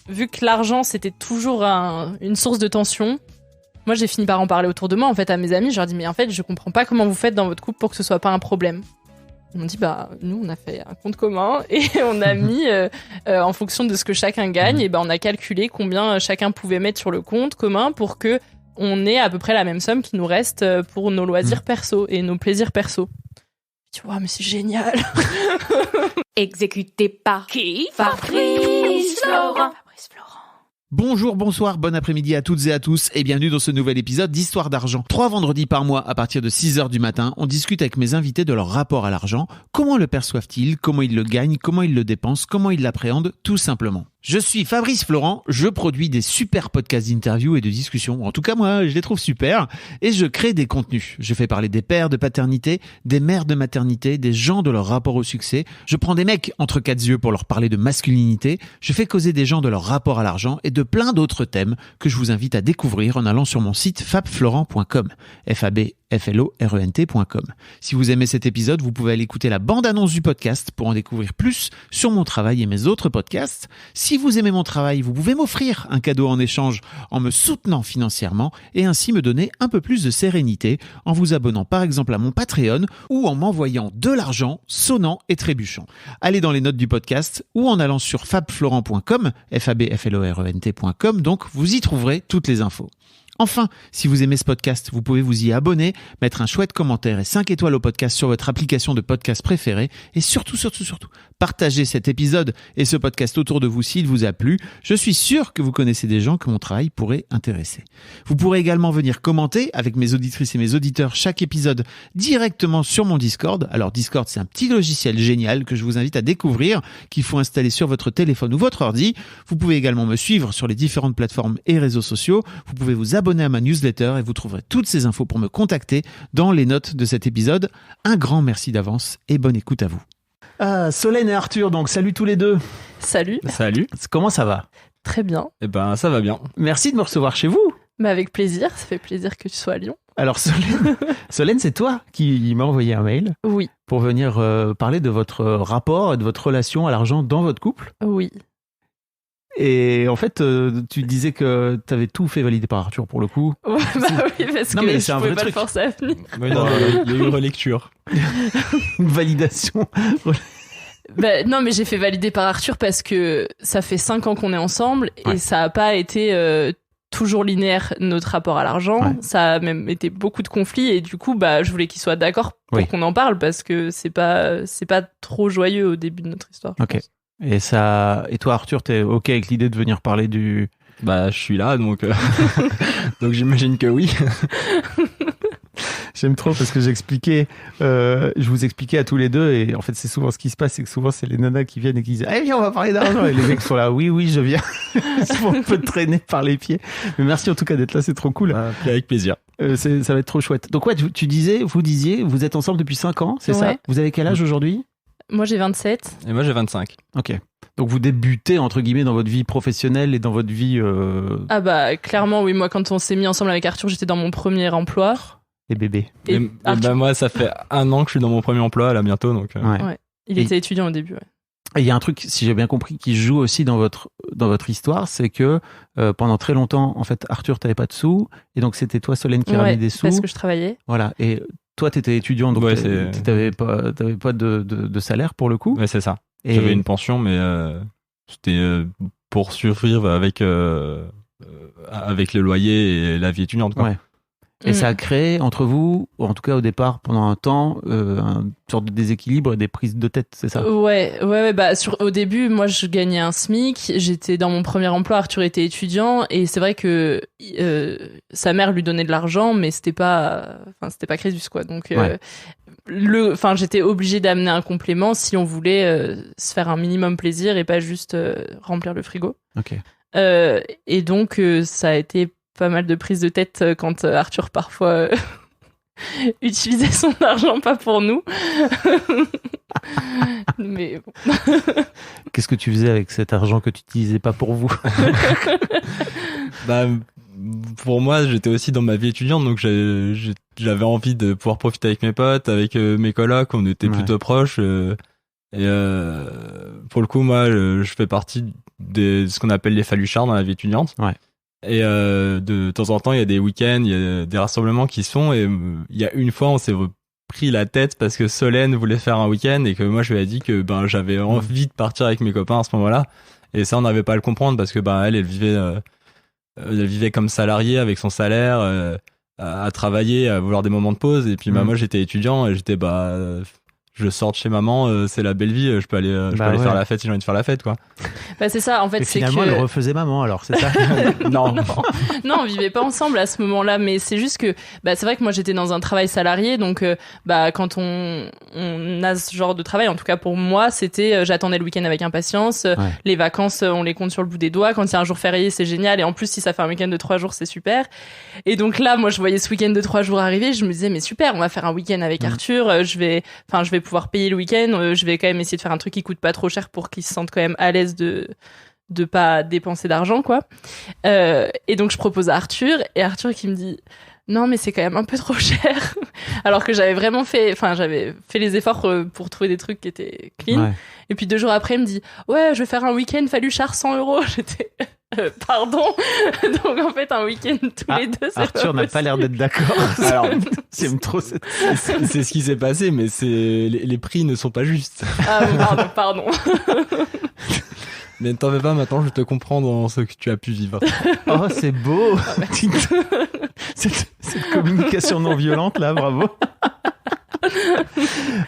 vu que l'argent c'était toujours une source de tension, moi j'ai fini par en parler autour de moi en fait à mes amis. Je leur dis mais en fait je comprends pas comment vous faites dans votre couple pour que ce soit pas un problème. Ils m'ont dit nous on a fait un compte commun et on a mis en fonction de ce que chacun gagne et on a calculé combien chacun pouvait mettre sur le compte commun pour que on ait à peu près la même somme qui nous reste pour nos loisirs perso et nos plaisirs perso. Tu vois mais c'est génial. Exécuté par qui? Fabrice Florent. Bonjour, bonsoir, bon après-midi à toutes et à tous et bienvenue dans ce nouvel épisode d'Histoire d'argent. 3 vendredis par mois à partir de 6h du matin, on discute avec mes invités de leur rapport à l'argent, comment le perçoivent-ils, comment ils le gagnent, comment ils le dépensent, comment ils l'appréhendent, tout simplement. Je suis Fabrice Florent, je produis des super podcasts d'interviews et de discussions, en tout cas moi je les trouve super, et je crée des contenus. Je fais parler des pères de paternité, des mères de maternité, des gens de leur rapport au succès, je prends des mecs entre quatre yeux pour leur parler de masculinité, je fais causer des gens de leur rapport à l'argent et de plein d'autres thèmes que je vous invite à découvrir en allant sur mon site fabflorent.com, FABFLORENT.com. Si vous aimez cet épisode, vous pouvez aller écouter la bande-annonce du podcast pour en découvrir plus sur mon travail et mes autres podcasts. Si vous aimez mon travail, vous pouvez m'offrir un cadeau en échange en me soutenant financièrement et ainsi me donner un peu plus de sérénité en vous abonnant par exemple à mon Patreon ou en m'envoyant de l'argent sonnant et trébuchant. Allez dans les notes du podcast ou en allant sur fabflorent.com, FABFLORENT.com, donc vous y trouverez toutes les infos. Enfin, si vous aimez ce podcast, vous pouvez vous y abonner, mettre un chouette commentaire et 5 étoiles au podcast sur votre application de podcast préférée et surtout, partagez cet épisode et ce podcast autour de vous s'il vous a plu. Je suis sûr que vous connaissez des gens que mon travail pourrait intéresser. Vous pourrez également venir commenter avec mes auditrices et mes auditeurs chaque épisode directement sur mon Discord. Alors Discord, c'est un petit logiciel génial que je vous invite à découvrir, qu'il faut installer sur votre téléphone ou votre ordi. Vous pouvez également me suivre sur les différentes plateformes et réseaux sociaux. Vous pouvez vous abonner à ma newsletter et vous trouverez toutes ces infos pour me contacter dans les notes de cet épisode. Un grand merci d'avance et bonne écoute à vous. Solène et Arthur, donc salut tous les deux. Salut. Salut. Comment ça va? Très bien. Eh ben, ça va bien. Merci de me recevoir chez vous. Mais avec plaisir, ça fait plaisir que tu sois à Lyon. Alors Solène, c'est toi qui m'a envoyé un mail. Oui. Pour venir parler de votre rapport et de votre relation à l'argent dans votre couple. Oui. Et en fait, tu disais que tu avais tout fait valider par Arthur pour le coup. Ouais, oui, parce non, que mais je pouvais pas le forcer à venir. Mais non, il y a eu une relecture. Une validation. Non, mais j'ai fait valider par Arthur parce que ça fait 5 ans qu'on est ensemble et ça a pas été toujours linéaire notre rapport à l'argent. Ouais. Ça a même été beaucoup de conflits et du coup, je voulais qu'il soit d'accord pour qu'on en parle parce que c'est pas trop joyeux au début de notre histoire. Ok. Et toi, Arthur, t'es ok avec l'idée de venir parler du... Je suis là, donc donc j'imagine que oui. J'aime trop parce que je vous expliquais à tous les deux, et en fait, c'est souvent ce qui se passe, c'est que souvent, c'est les nanas qui viennent et qui disent « Eh viens, on va parler d'argent !» Et les mecs sont là « Oui, je viens. » Ils sont un peu traînés par les pieds. Mais merci en tout cas d'être là, c'est trop cool. Avec plaisir. Ça va être trop chouette. Donc vous disiez, vous êtes ensemble depuis 5 ans, c'est ça? Vous avez quel âge aujourd'hui? Moi, j'ai 27. Et moi, j'ai 25. Ok. Donc, vous débutez, entre guillemets, dans votre vie professionnelle et dans votre vie... clairement, oui. Moi, quand on s'est mis ensemble avec Arthur, j'étais dans mon premier emploi. Et bébé. Et moi, ça fait 1 an que je suis dans mon premier emploi, là, bientôt. Donc, Ouais. Il était étudiant au début, ouais. Et il y a un truc, si j'ai bien compris, qui joue aussi dans votre histoire, c'est que pendant très longtemps, en fait, Arthur, t'avais pas de sous. Et donc, c'était toi, Solène, qui ramenait des sous. Parce que je travaillais. Voilà. Et... toi, t'étais étudiant, donc t'avais pas de salaire pour le coup. Ouais, c'est ça. Et... j'avais une pension, mais c'était pour survivre avec le loyer et la vie étudiante, quoi. Ouais. Et ça a créé entre vous, ou en tout cas au départ, pendant un temps, une sorte de déséquilibre et des prises de tête, c'est ça? Ouais. Au début, moi, je gagnais un SMIC, j'étais dans mon premier emploi, Arthur était étudiant, et c'est vrai que sa mère lui donnait de l'argent, mais c'était pas Crésus, quoi. Donc, j'étais obligée d'amener un complément si on voulait se faire un minimum plaisir et pas juste remplir le frigo. Ok. Et donc, ça a été pas mal de prises de tête quand Arthur parfois utilisait son argent pas pour nous. Mais bon. Qu'est-ce que tu faisais avec cet argent que tu utilisais pas pour vous? Pour moi, j'étais aussi dans ma vie étudiante, donc j'avais envie de pouvoir profiter avec mes potes, avec mes colocs, on était plutôt proches. Et pour le coup, moi, je fais partie de ce qu'on appelle les faluchards dans la vie étudiante. Ouais. Et de temps en temps, il y a des week-ends, il y a des rassemblements qui se font. Et il y a une fois, on s'est pris la tête parce que Solène voulait faire un week-end et que moi, je lui ai dit que j'avais envie de partir avec mes copains à ce moment-là. Et ça, on n'avait pas à le comprendre parce que elle vivait comme salariée avec son salaire, à travailler, à vouloir des moments de pause. Et puis moi, j'étais étudiant et j'étais je sors de chez maman, c'est la belle vie, je peux aller faire la fête si j'ai envie de faire la fête, quoi. Bah c'est ça, en fait. Et finalement, elle refaisait maman, alors, c'est ça? Non, on vivait pas ensemble à ce moment-là, mais c'est juste que, c'est vrai que moi j'étais dans un travail salarié, donc, quand on a ce genre de travail, en tout cas pour moi, c'était, j'attendais le week-end avec impatience, les vacances, on les compte sur le bout des doigts, quand il y a un jour férié, c'est génial, et en plus, si ça fait un week-end de 3 jours, c'est super. Et donc là, moi, je voyais ce week-end de 3 jours arriver, je me disais, mais super, on va faire un week-end avec Arthur, je vais pouvoir payer le week-end, je vais quand même essayer de faire un truc qui coûte pas trop cher pour qu'il se sente quand même à l'aise de pas dépenser d'argent, quoi. Et donc je propose à Arthur, et Arthur qui me dit non mais c'est quand même un peu trop cher, alors que j'avais fait les efforts pour trouver des trucs qui étaient clean. Et puis 2 jours après il me dit ouais, je vais faire un week-end faluchard 100€. J'étais pardon. Donc en fait un week-end tous les deux, c'est Arthur n'a pas l'air d'être d'accord. Alors j'aime trop c'est ce qui s'est passé, mais les prix ne sont pas justes. Ah pardon. Mais ne t'en fais pas, maintenant je te comprends dans ce que tu as pu vivre. Oh, c'est beau. Cette communication non violente là, bravo.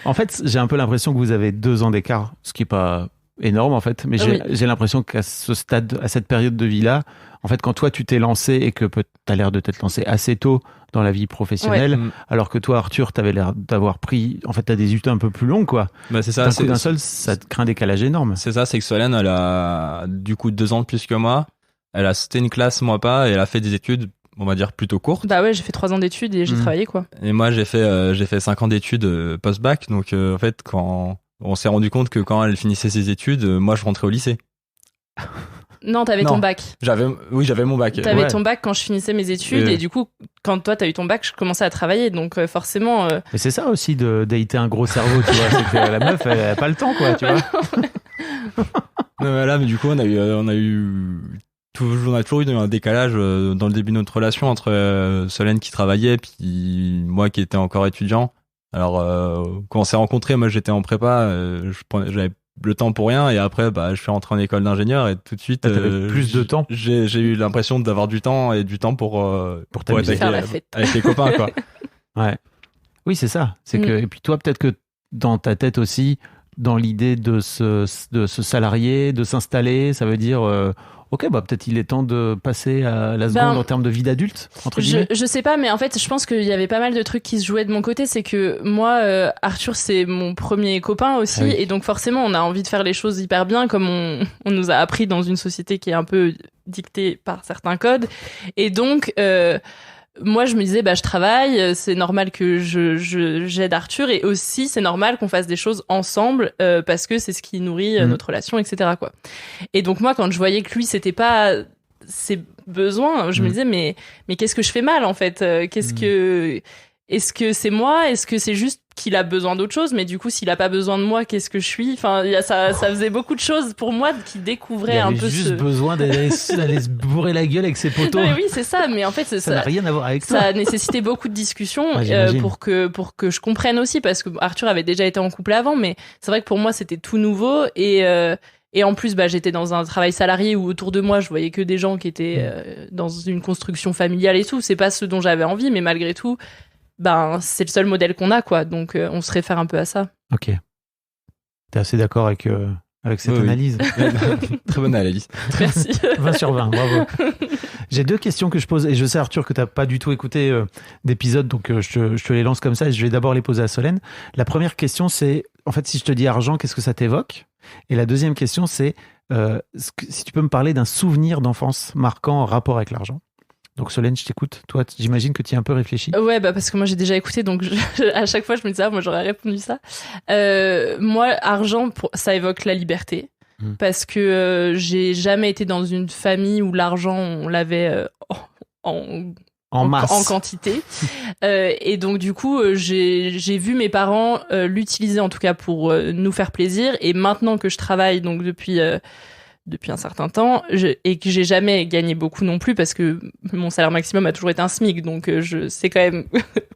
En fait, j'ai un peu l'impression que vous avez 2 ans d'écart, ce qui est pas énorme en fait, mais j'ai l'impression qu'à ce stade, à cette période de vie là, en fait, quand toi tu t'es lancé et que t'as l'air de t'être lancé assez tôt dans la vie professionnelle, alors que toi Arthur t'avais l'air d'avoir pris, en fait t'as des études un peu plus longues, quoi. C'est ça. D'un seul, ça te crée un décalage énorme. C'est ça, c'est que Solène, elle a du coup 2 ans de plus que moi, elle a sauté une classe, moi pas, et elle a fait des études, on va dire plutôt courtes. Bah ouais, j'ai fait 3 ans d'études et j'ai travaillé, quoi. Et moi j'ai fait 5 ans d'études post-bac, donc en fait quand on s'est rendu compte que quand elle finissait ses études, moi je rentrais au lycée. Non, t'avais ton bac. J'avais mon bac. T'avais ton bac quand je finissais mes études, et du coup, quand toi t'as eu ton bac, je commençais à travailler, donc forcément. Mais c'est ça aussi de dater un gros cerveau, tu vois, c'est que la meuf, elle a pas le temps, quoi, tu vois. Mais du coup, on a toujours eu un décalage dans le début de notre relation entre Solène qui travaillait, puis moi qui étais encore étudiant. Alors, quand on s'est rencontrés, moi j'étais en prépa, j'avais le temps pour rien, et après je suis rentré en école d'ingénieur, et tout de suite plus de temps. J'ai eu l'impression d'avoir du temps, et du temps pour être faire la fête avec les copains, quoi. Ouais. Oui, c'est ça. C'est que, et puis toi, peut-être que dans ta tête aussi, dans l'idée de se salarier, de s'installer, ça veut dire ok, peut-être il est temps de passer à la seconde en termes de vie d'adulte, entre guillemets. Je sais pas, mais en fait, je pense qu'il y avait pas mal de trucs qui se jouaient de mon côté. C'est que moi, Arthur, c'est mon premier copain aussi. Et donc forcément, on a envie de faire les choses hyper bien, comme on nous a appris dans une société qui est un peu dictée par certains codes. Et donc... moi, je me disais, je travaille, c'est normal que j'aide Arthur, et aussi, c'est normal qu'on fasse des choses ensemble, parce que c'est ce qui nourrit notre relation, etc., quoi. Et donc, moi, quand je voyais que lui, c'était pas ses besoins, je me disais, mais qu'est-ce que je fais mal, en fait? Est-ce que c'est moi? Est-ce que c'est juste qu'il a besoin d'autre chose? Mais du coup, s'il a pas besoin de moi, qu'est-ce que je suis? Enfin, ça faisait beaucoup de choses pour moi qui découvraient un peu juste besoin d'aller se bourrer la gueule avec ses potos. Oui, c'est ça. Mais en fait, ça n'a rien à voir avec ça. Ça a nécessité beaucoup de discussions pour que je comprenne aussi, parce que Arthur avait déjà été en couple avant, mais c'est vrai que pour moi, c'était tout nouveau, et en plus, j'étais dans un travail salarié où autour de moi, je voyais que des gens qui étaient dans une construction familiale et tout. C'est pas ce dont j'avais envie, mais malgré tout, c'est le seul modèle qu'on a, quoi. Donc, on se réfère un peu à ça. Ok. T'es assez d'accord avec cette analyse. Très bonne analyse. Merci. 20 sur 20, bravo. J'ai 2 questions que je pose, et je sais, Arthur, que t'as pas du tout écouté d'épisode, donc je te les lance comme ça, et je vais d'abord les poser à Solène. La première question, c'est, en fait, si je te dis argent, qu'est-ce que ça t'évoque? Et la deuxième question, c'est si tu peux me parler d'un souvenir d'enfance marquant en rapport avec l'argent. Donc Solène, je t'écoute. Toi, j'imagine que tu y as un peu réfléchi. Ouais, parce que moi j'ai déjà écouté, donc à chaque fois je me disais, moi j'aurais répondu ça. Moi, argent, ça évoque la liberté, parce que j'ai jamais été dans une famille où l'argent, on l'avait en En masse. En quantité. Et donc du coup, j'ai vu mes parents l'utiliser en tout cas pour nous faire plaisir. Et maintenant que je travaille donc depuis un certain temps et que j'ai jamais gagné beaucoup non plus parce que mon salaire maximum a toujours été un SMIC, donc je sais quand même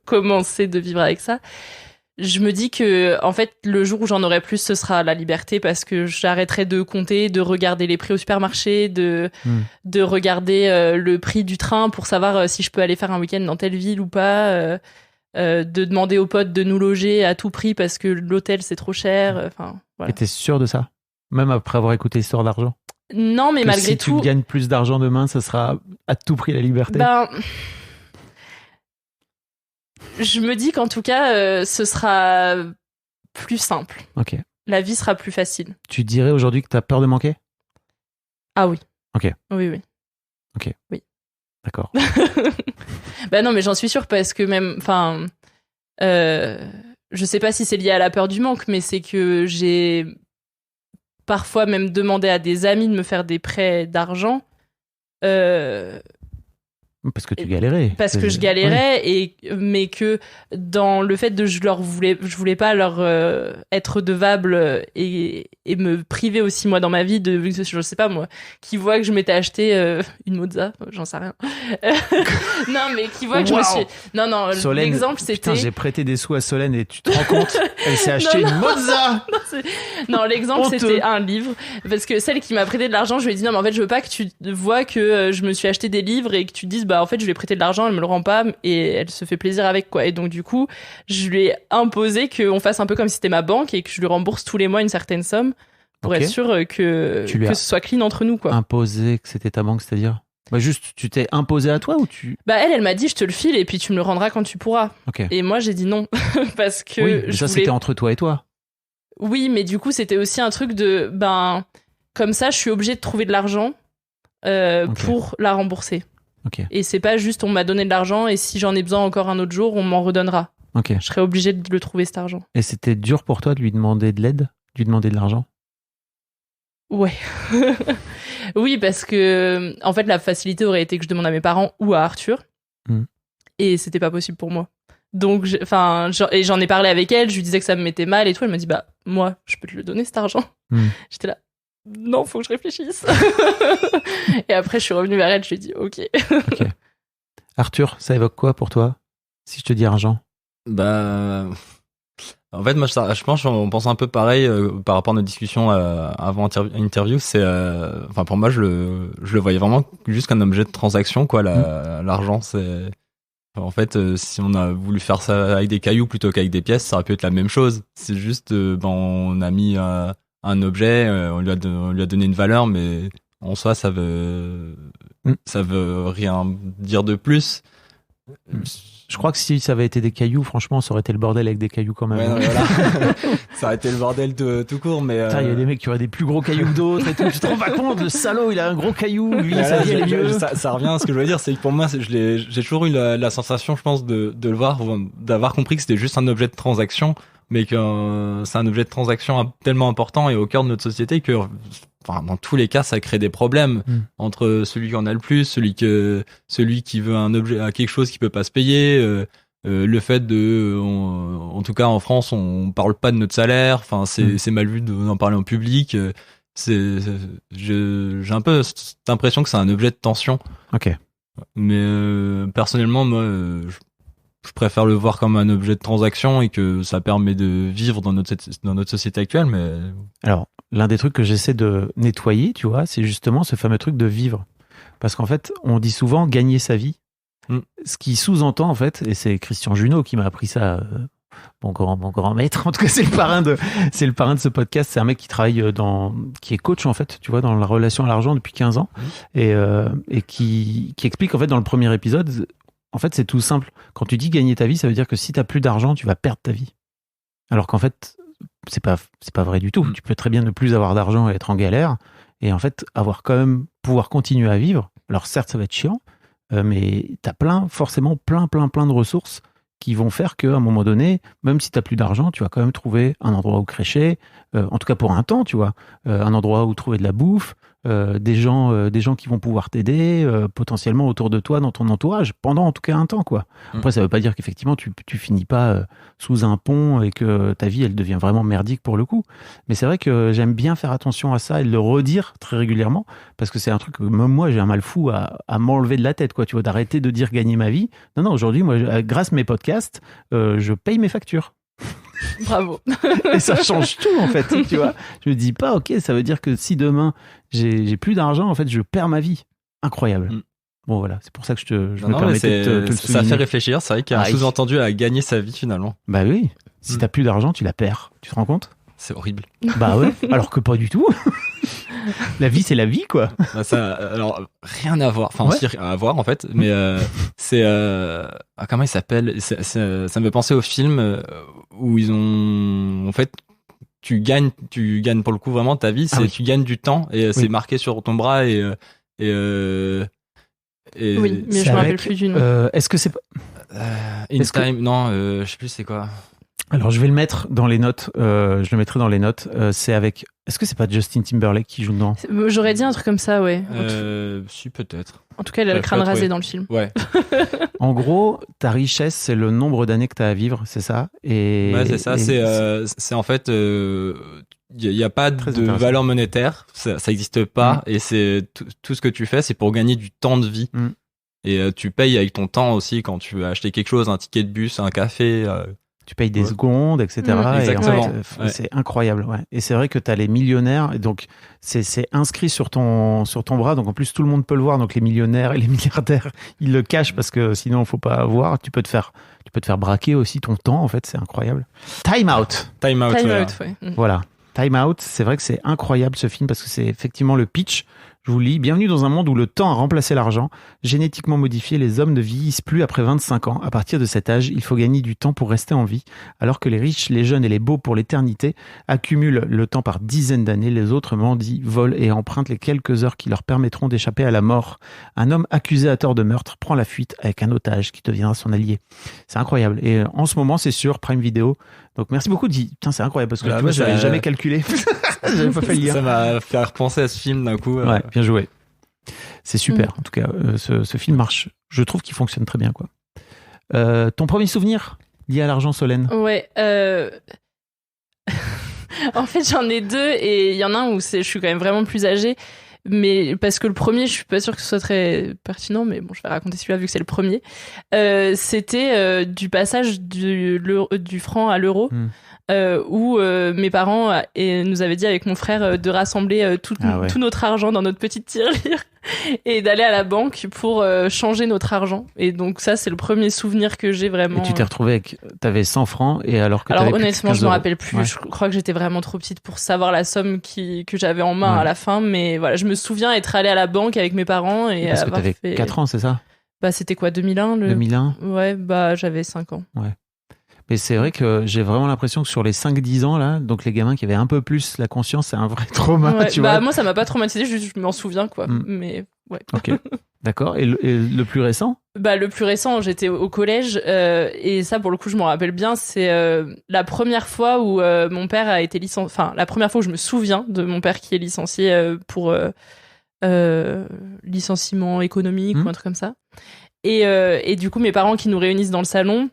comment c'est de vivre avec ça. Je me dis que en fait le jour où j'en aurai plus, ce sera la liberté parce que j'arrêterai de compter, de regarder les prix au supermarché, de regarder le prix du train pour savoir si je peux aller faire un week-end dans telle ville ou pas, de demander aux potes de nous loger à tout prix parce que l'hôtel c'est trop cher. Enfin voilà. Et t'es sûr de ça? Même après avoir écouté l'histoire d'argent? Non, mais que malgré si tout. Si tu gagnes plus d'argent demain, ça sera à tout prix la liberté? Ben, je me dis qu'en tout cas, ce sera plus simple. Ok. La vie sera plus facile. Tu dirais aujourd'hui que t'as peur de manquer? Ah oui. Ok. Oui. Ok. Oui. D'accord. Ben non, mais j'en suis sûre parce que même, enfin, je sais pas si c'est lié à la peur du manque, mais c'est que j'ai parfois même demandé à des amis de me faire des prêts d'argent. Parce que tu galérais. Parce que je galérais, mais que dans le fait de je voulais pas leur être redevable et me priver aussi moi dans ma vie de, je sais pas moi, qui voit que je m'étais acheté une Mozza, j'en sais rien. Non, mais qui voit que je me suis. Non, Solène, l'exemple c'était. Putain, j'ai prêté des sous à Solène et tu te rends compte, elle s'est acheté une Mozza. Non, l'exemple c'était un livre, parce que celle qui m'a prêté de l'argent, je lui ai dit non, mais en fait je veux pas que tu vois que je me suis acheté des livres et que tu te dises bah en fait je lui ai prêté de l'argent, elle me le rend pas et elle se fait plaisir avec quoi. Et donc du coup je lui ai imposé qu'on fasse un peu comme si c'était ma banque et que je lui rembourse tous les mois une certaine somme pour être sûr que ce soit clean entre nous quoi. Imposé que c'était ta banque, c'est-à-dire bah juste tu t'es imposé à toi ou tu. Bah elle m'a dit je te le file et puis tu me le rendras quand tu pourras. Okay. Et moi j'ai dit non parce que oui, mais ça c'était entre toi et toi. Oui, mais du coup c'était aussi un truc de ben comme ça je suis obligée de trouver de l'argent pour la rembourser. Okay. Et c'est pas juste on m'a donné de l'argent et si j'en ai besoin encore un autre jour, on m'en redonnera. Okay. Je serais obligée de le trouver cet argent. Et c'était dur pour toi de lui demander de l'aide, de lui demander de l'argent? Ouais. Oui, parce que en fait la facilité aurait été que je demande à mes parents ou à Arthur. Et c'était pas possible pour moi. Donc j'en ai parlé avec elle, je lui disais que ça me mettait mal et tout, elle m'a dit bah moi, je peux te le donner cet argent. J'étais là non, faut que je réfléchisse. Et après, je suis revenue vers elle, je lui ai dit ok. Arthur, ça évoque quoi pour toi, si je te dis argent? Bah, en fait, moi, je pense qu'on pense un peu pareil par rapport à notre discussion avant interview. C'est, enfin, pour moi, je le voyais vraiment juste comme un objet de transaction, quoi. L'argent, c'est. En fait, si on a voulu faire ça avec des cailloux plutôt qu'avec des pièces, ça aurait pu être la même chose. C'est juste, on a mis un objet, on lui a donné une valeur, mais en soi, ça veut rien dire de plus. Je crois que si ça avait été des cailloux, franchement, ça aurait été le bordel avec des cailloux quand même. Ouais, non, voilà. Ça aurait été le bordel tout court, mais. Il y a des mecs qui auraient des plus gros cailloux que d'autres et tout. Tu te rends pas compte, le salaud, il a un gros caillou, lui, sa vie, elle est mieux. Ça revient à ce que je veux dire, c'est que pour moi, j'ai toujours eu la sensation, je pense, de le voir, d'avoir compris que c'était juste un objet de transaction, mais que c'est un objet de transaction tellement important et au cœur de notre société que, enfin, dans tous les cas, ça crée des problèmes entre celui qui en a le plus, celui qui veut un objet, quelque chose qui peut pas se payer, le fait en tout cas en France, on parle pas de notre salaire, enfin, c'est mal vu d'en parler en public. J'ai un peu cette impression que c'est un objet de tension. Ok. Mais personnellement, moi, je préfère le voir comme un objet de transaction et que ça permet de vivre dans notre société actuelle. Mais alors, l'un des trucs que j'essaie de nettoyer, tu vois, c'est justement ce fameux truc de vivre. Parce qu'en fait, on dit souvent gagner sa vie. Ce qui sous-entend, en fait, et c'est Christian Junot qui m'a appris ça, mon grand maître, en tout cas, c'est le parrain de ce podcast. C'est un mec qui travaille qui est coach, en fait, tu vois, dans la relation à l'argent depuis 15 ans. Et qui explique, en fait, dans le premier épisode, en fait, c'est tout simple. Quand tu dis gagner ta vie, ça veut dire que si t'as plus d'argent, tu vas perdre ta vie. Alors qu'en fait, c'est pas vrai du tout. Tu peux très bien ne plus avoir d'argent et être en galère. Et en fait, pouvoir continuer à vivre. Alors certes, ça va être chiant, mais t'as forcément plein de ressources qui vont faire qu'à un moment donné, même si t'as plus d'argent, tu vas quand même trouver un endroit où crécher, en tout cas pour un temps, tu vois, un endroit où trouver de la bouffe, des gens qui vont pouvoir t'aider potentiellement autour de toi, dans ton entourage, pendant en tout cas un temps, quoi. Après, ça veut pas dire qu'effectivement tu finis pas sous un pont et que ta vie elle devient vraiment merdique pour le coup. Mais c'est vrai que j'aime bien faire attention à ça et le redire très régulièrement parce que c'est un truc que même moi j'ai un mal fou à m'enlever de la tête, quoi. Tu vois, d'arrêter de dire gagner ma vie. Non, aujourd'hui, moi, grâce à mes podcasts, je paye mes factures. Bravo. Et ça change tout, en fait, tu vois. Je me dis pas, ok, ça veut dire que si demain j'ai plus d'argent, en fait, je perds ma vie. Incroyable. Bon, voilà, c'est pour ça que je me permettais de te le souligner. Ça fait réfléchir, c'est vrai qu'il y a un sous-entendu à gagner sa vie, finalement. Bah oui, si t'as plus d'argent, tu la perds. Tu te rends compte ? C'est horrible. Bah ouais, alors que pas du tout. La vie, c'est la vie, quoi. Bah ça, alors, rien à voir. Enfin, aussi à voir, en fait. Mais c'est... comment il s'appelle ? Ça me fait penser au film où ils ont... En fait, tu gagnes pour le coup vraiment ta vie. Tu gagnes du temps et c'est marqué sur ton bras et oui, mais je me rappelle plus du nom. Est-ce que c'est... In Time, non, je sais plus c'est quoi. Alors, je vais le mettre dans les notes. Je le mettrai dans les notes. C'est avec... Est-ce que c'est pas Justin Timberlake qui joue dedans ? J'aurais dit un truc comme ça, ouais. Si, peut-être. En tout cas, il a le crâne rasé dans le film. Ouais. En gros, ta richesse, c'est le nombre d'années que tu as à vivre, c'est ça ? Ouais, c'est ça. C'est en fait... Il n'y a pas de valeur monétaire. Ça n'existe pas. Et c'est tout ce que tu fais, c'est pour gagner du temps de vie. Et tu payes avec ton temps aussi quand tu veux acheter quelque chose, un ticket de bus, un café... Tu payes des secondes, etc. Exactement. Et en fait, c'est incroyable. Ouais. Et c'est vrai que tu as les millionnaires. Et donc, c'est inscrit sur ton bras. Donc, en plus, tout le monde peut le voir. Donc, les millionnaires et les milliardaires, ils le cachent parce que sinon, il ne faut pas voir. Tu peux te faire braquer aussi ton temps. En fait, c'est incroyable. Time Out. Ouais. Voilà. Time Out. C'est vrai que c'est incroyable ce film parce que c'est effectivement le pitch. Je vous lis. Bienvenue dans un monde où le temps a remplacé l'argent. Génétiquement modifié, les hommes ne vieillissent plus après 25 ans. À partir de cet âge, il faut gagner du temps pour rester en vie. Alors que les riches, les jeunes et les beaux pour l'éternité accumulent le temps par dizaines d'années, les autres mendient, volent et empruntent les quelques heures qui leur permettront d'échapper à la mort. Un homme accusé à tort de meurtre prend la fuite avec un otage qui deviendra son allié. C'est incroyable. Et en ce moment, c'est sur Prime Video. Donc merci beaucoup, Di. Putain, c'est incroyable parce que tu vois, j'avais jamais calculé. J'avais pas fait le lien. Ça m'a fait repenser à ce film d'un coup. Ouais, bien joué. C'est super. En tout cas, ce film marche. Je trouve qu'il fonctionne très bien, quoi. Ton premier souvenir lié à l'argent, Solène ? Ouais. En fait, j'en ai deux et il y en a un où je suis quand même vraiment plus âgée. Mais parce que le premier, je suis pas sûre que ce soit très pertinent, mais bon, je vais raconter celui-là vu que c'est le premier. C'était du passage du franc à l'euro, où mes parents nous avaient dit avec mon frère de rassembler tout notre argent dans notre petite tirelire et d'aller à la banque pour changer notre argent. Et donc ça, c'est le premier souvenir que j'ai vraiment. Et tu t'es retrouvée avec... T'avais 100 francs et alors que t'avais honnêtement, je me rappelle plus. Ouais. Je crois que j'étais vraiment trop petite pour savoir la somme que j'avais en main à la fin. Mais voilà, je me souviens être allée à la banque avec mes parents et parce que t'avais 4 ans, c'est ça ? Bah, c'était quoi, 2001 2001 ? Ouais, bah, j'avais 5 ans. Ouais. Mais c'est vrai que j'ai vraiment l'impression que sur les 5-10 ans, là, donc les gamins qui avaient un peu plus la conscience, c'est un vrai trauma, tu vois. Moi, ça m'a pas traumatisé, je m'en souviens, quoi. Mais, ouais. Ok. D'accord. Et le plus récent ? Bah, le plus récent, j'étais au collège, et ça, pour le coup, je m'en rappelle bien, c'est la première fois où mon père a été licencié, enfin, la première fois où je me souviens de mon père qui est licencié pour licenciement économique ou un truc comme ça. Et du coup, mes parents qui nous réunissent dans le salon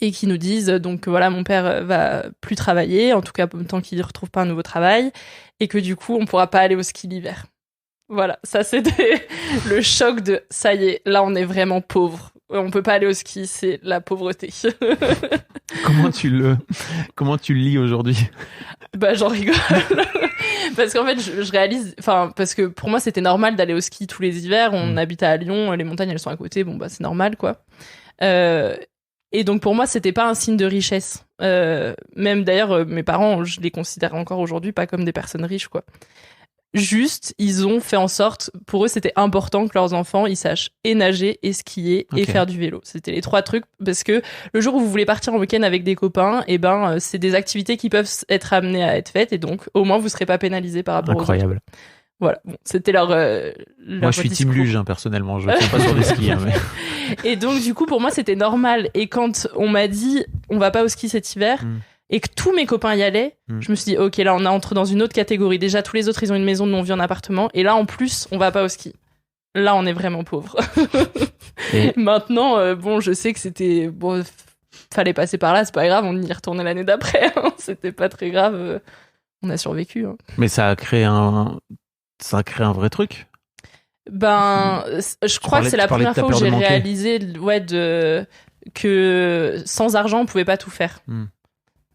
et qui nous disent, donc voilà, mon père va plus travailler, en tout cas tant qu'il ne retrouve pas un nouveau travail, et que du coup, on pourra pas aller au ski l'hiver. Voilà, ça c'était le choc de ça y est, là on est vraiment pauvre. On peut pas aller au ski, c'est la pauvreté. Comment tu le lis aujourd'hui ? Bah j'en rigole. Parce qu'en fait, je réalise, enfin, parce que pour moi c'était normal d'aller au ski tous les hivers. On habite à Lyon, les montagnes elles sont à côté, bon bah c'est normal quoi. Et donc pour moi c'était pas un signe de richesse. Même d'ailleurs mes parents, je les considère encore aujourd'hui pas comme des personnes riches quoi. Juste, ils ont fait en sorte, pour eux, c'était important que leurs enfants, ils sachent et nager, et skier, et faire du vélo. C'était les 3 trucs, parce que le jour où vous voulez partir en week-end avec des copains, et ben, c'est des activités qui peuvent être amenées à être faites, et donc, au moins, vous serez pas pénalisés par rapport aux autres. Incroyable. Voilà, bon, c'était leur moi, je suis team luge, hein, personnellement, je ne suis pas sur des skis. Hein, mais... Et donc, du coup, pour moi, c'était normal. Et quand on m'a dit, on va pas au ski cet hiver, et que tous mes copains y allaient, je me suis dit, ok, là, on entre dans une autre catégorie. Déjà, tous les autres, ils ont une maison, nous, on vit en appartement. Et là, en plus, on va pas au ski. Là, on est vraiment pauvres. Et- Maintenant, bon, je sais que c'était... Bon, fallait passer par là, c'est pas grave, on y retournait l'année d'après. Hein. C'était pas très grave. On a survécu. Hein. Mais ça a créé un vrai truc. Ben, je crois que c'est la tu parlais de première ta fois où peur de j'ai manquer. réalisé que sans argent, on pouvait pas tout faire.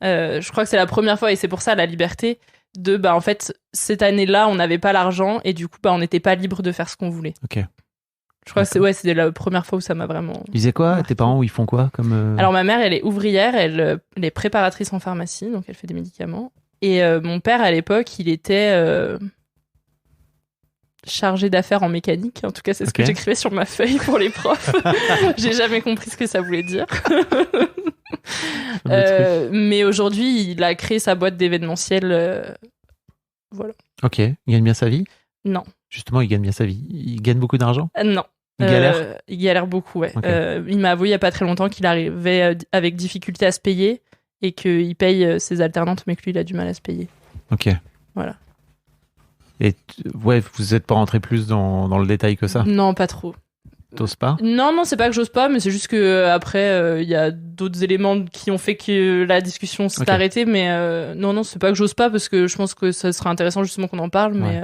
Je crois que c'est la première fois, et c'est pour ça la liberté de, en fait, cette année-là, on n'avait pas l'argent, et du coup, on n'était pas libre de faire ce qu'on voulait. Ok. Je crois que c'était la première fois où ça m'a vraiment... Ils faisaient quoi? Tes parents, ils font quoi comme Alors, ma mère, elle est ouvrière, elle est préparatrice en pharmacie, donc elle fait des médicaments. Et mon père, à l'époque, il était chargé d'affaires en mécanique. En tout cas, c'est ce que j'écrivais sur ma feuille pour les profs. J'ai jamais compris ce que ça voulait dire. Mais aujourd'hui, il a créé sa boîte d'événementiel. Voilà. Ok. Il gagne bien sa vie? Non. Justement, il gagne bien sa vie. Il gagne beaucoup d'argent? Non. Il galère? Il galère beaucoup, ouais. Okay. Il m'a avoué il y a pas très longtemps qu'il arrivait avec difficulté à se payer et qu'il paye ses alternantes, mais que lui, il a du mal à se payer. Ok. Voilà. Et ouais, vous n'êtes pas rentré plus dans le détail que ça? Non, pas trop. T'oses pas? Non, c'est pas que j'ose pas, mais c'est juste que après, il y a d'autres éléments qui ont fait que la discussion s'est arrêtée. Mais non, c'est pas que j'ose pas, parce que je pense que ça serait intéressant justement qu'on en parle. Mais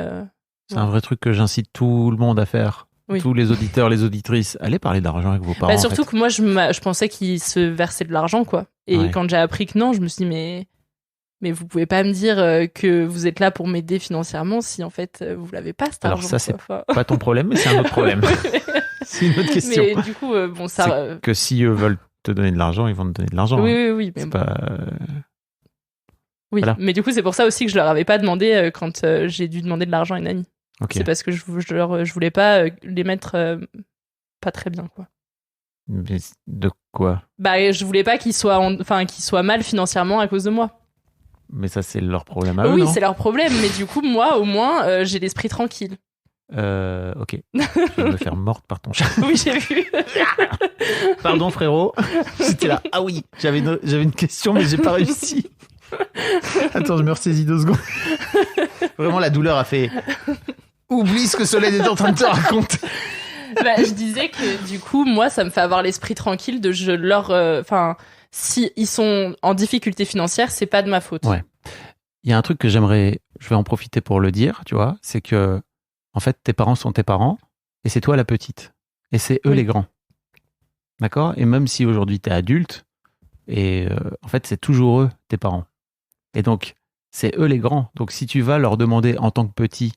c'est un vrai truc que j'incite tout le monde à faire. Oui. Tous les auditeurs, les auditrices, allez parler d'argent avec vos parents. Surtout que moi, je pensais qu'ils se versaient de l'argent, quoi. Et quand j'ai appris que non, je me suis dit, mais vous pouvez pas me dire que vous êtes là pour m'aider financièrement si en fait vous l'avez pas, cet argent. Alors ça, c'est pas ton problème, mais c'est un autre problème. C'est une autre question. Mais du coup, bon, ça... C'est que si eux veulent te donner de l'argent, ils vont te donner de l'argent. Oui. Mais c'est bon. pas... Oui, voilà. mais du coup, c'est pour ça aussi que je leur avais pas demandé quand j'ai dû demander de l'argent à une amie. Okay. C'est parce que je voulais pas les mettre pas très bien, quoi. Mais de quoi? Je voulais pas qu'ils soient mal financièrement à cause de moi. Mais ça, c'est leur problème à eux, oui, non? c'est leur problème, mais du coup, moi, au moins, j'ai l'esprit tranquille. Ok. Je vais me faire morte par ton chat. Oui, j'ai vu. Pardon, frérot. J'étais là. Ah oui, j'avais une question, mais j'ai pas réussi. Attends, je me ressaisis 2 secondes. Vraiment, la douleur a fait... Oublie ce que Solène est en train de te raconter. Je disais que du coup, moi, ça me fait avoir l'esprit tranquille de si ils sont en difficulté financière, c'est pas de ma faute. Ouais. Il y a un truc que je vais en profiter pour le dire, tu vois, c'est que, en fait, tes parents sont tes parents, et c'est toi la petite. Et c'est eux les grands. D'accord? Et même si aujourd'hui t'es adulte, et en fait, c'est toujours eux, tes parents. Et donc, c'est eux les grands. Donc, si tu vas leur demander en tant que petit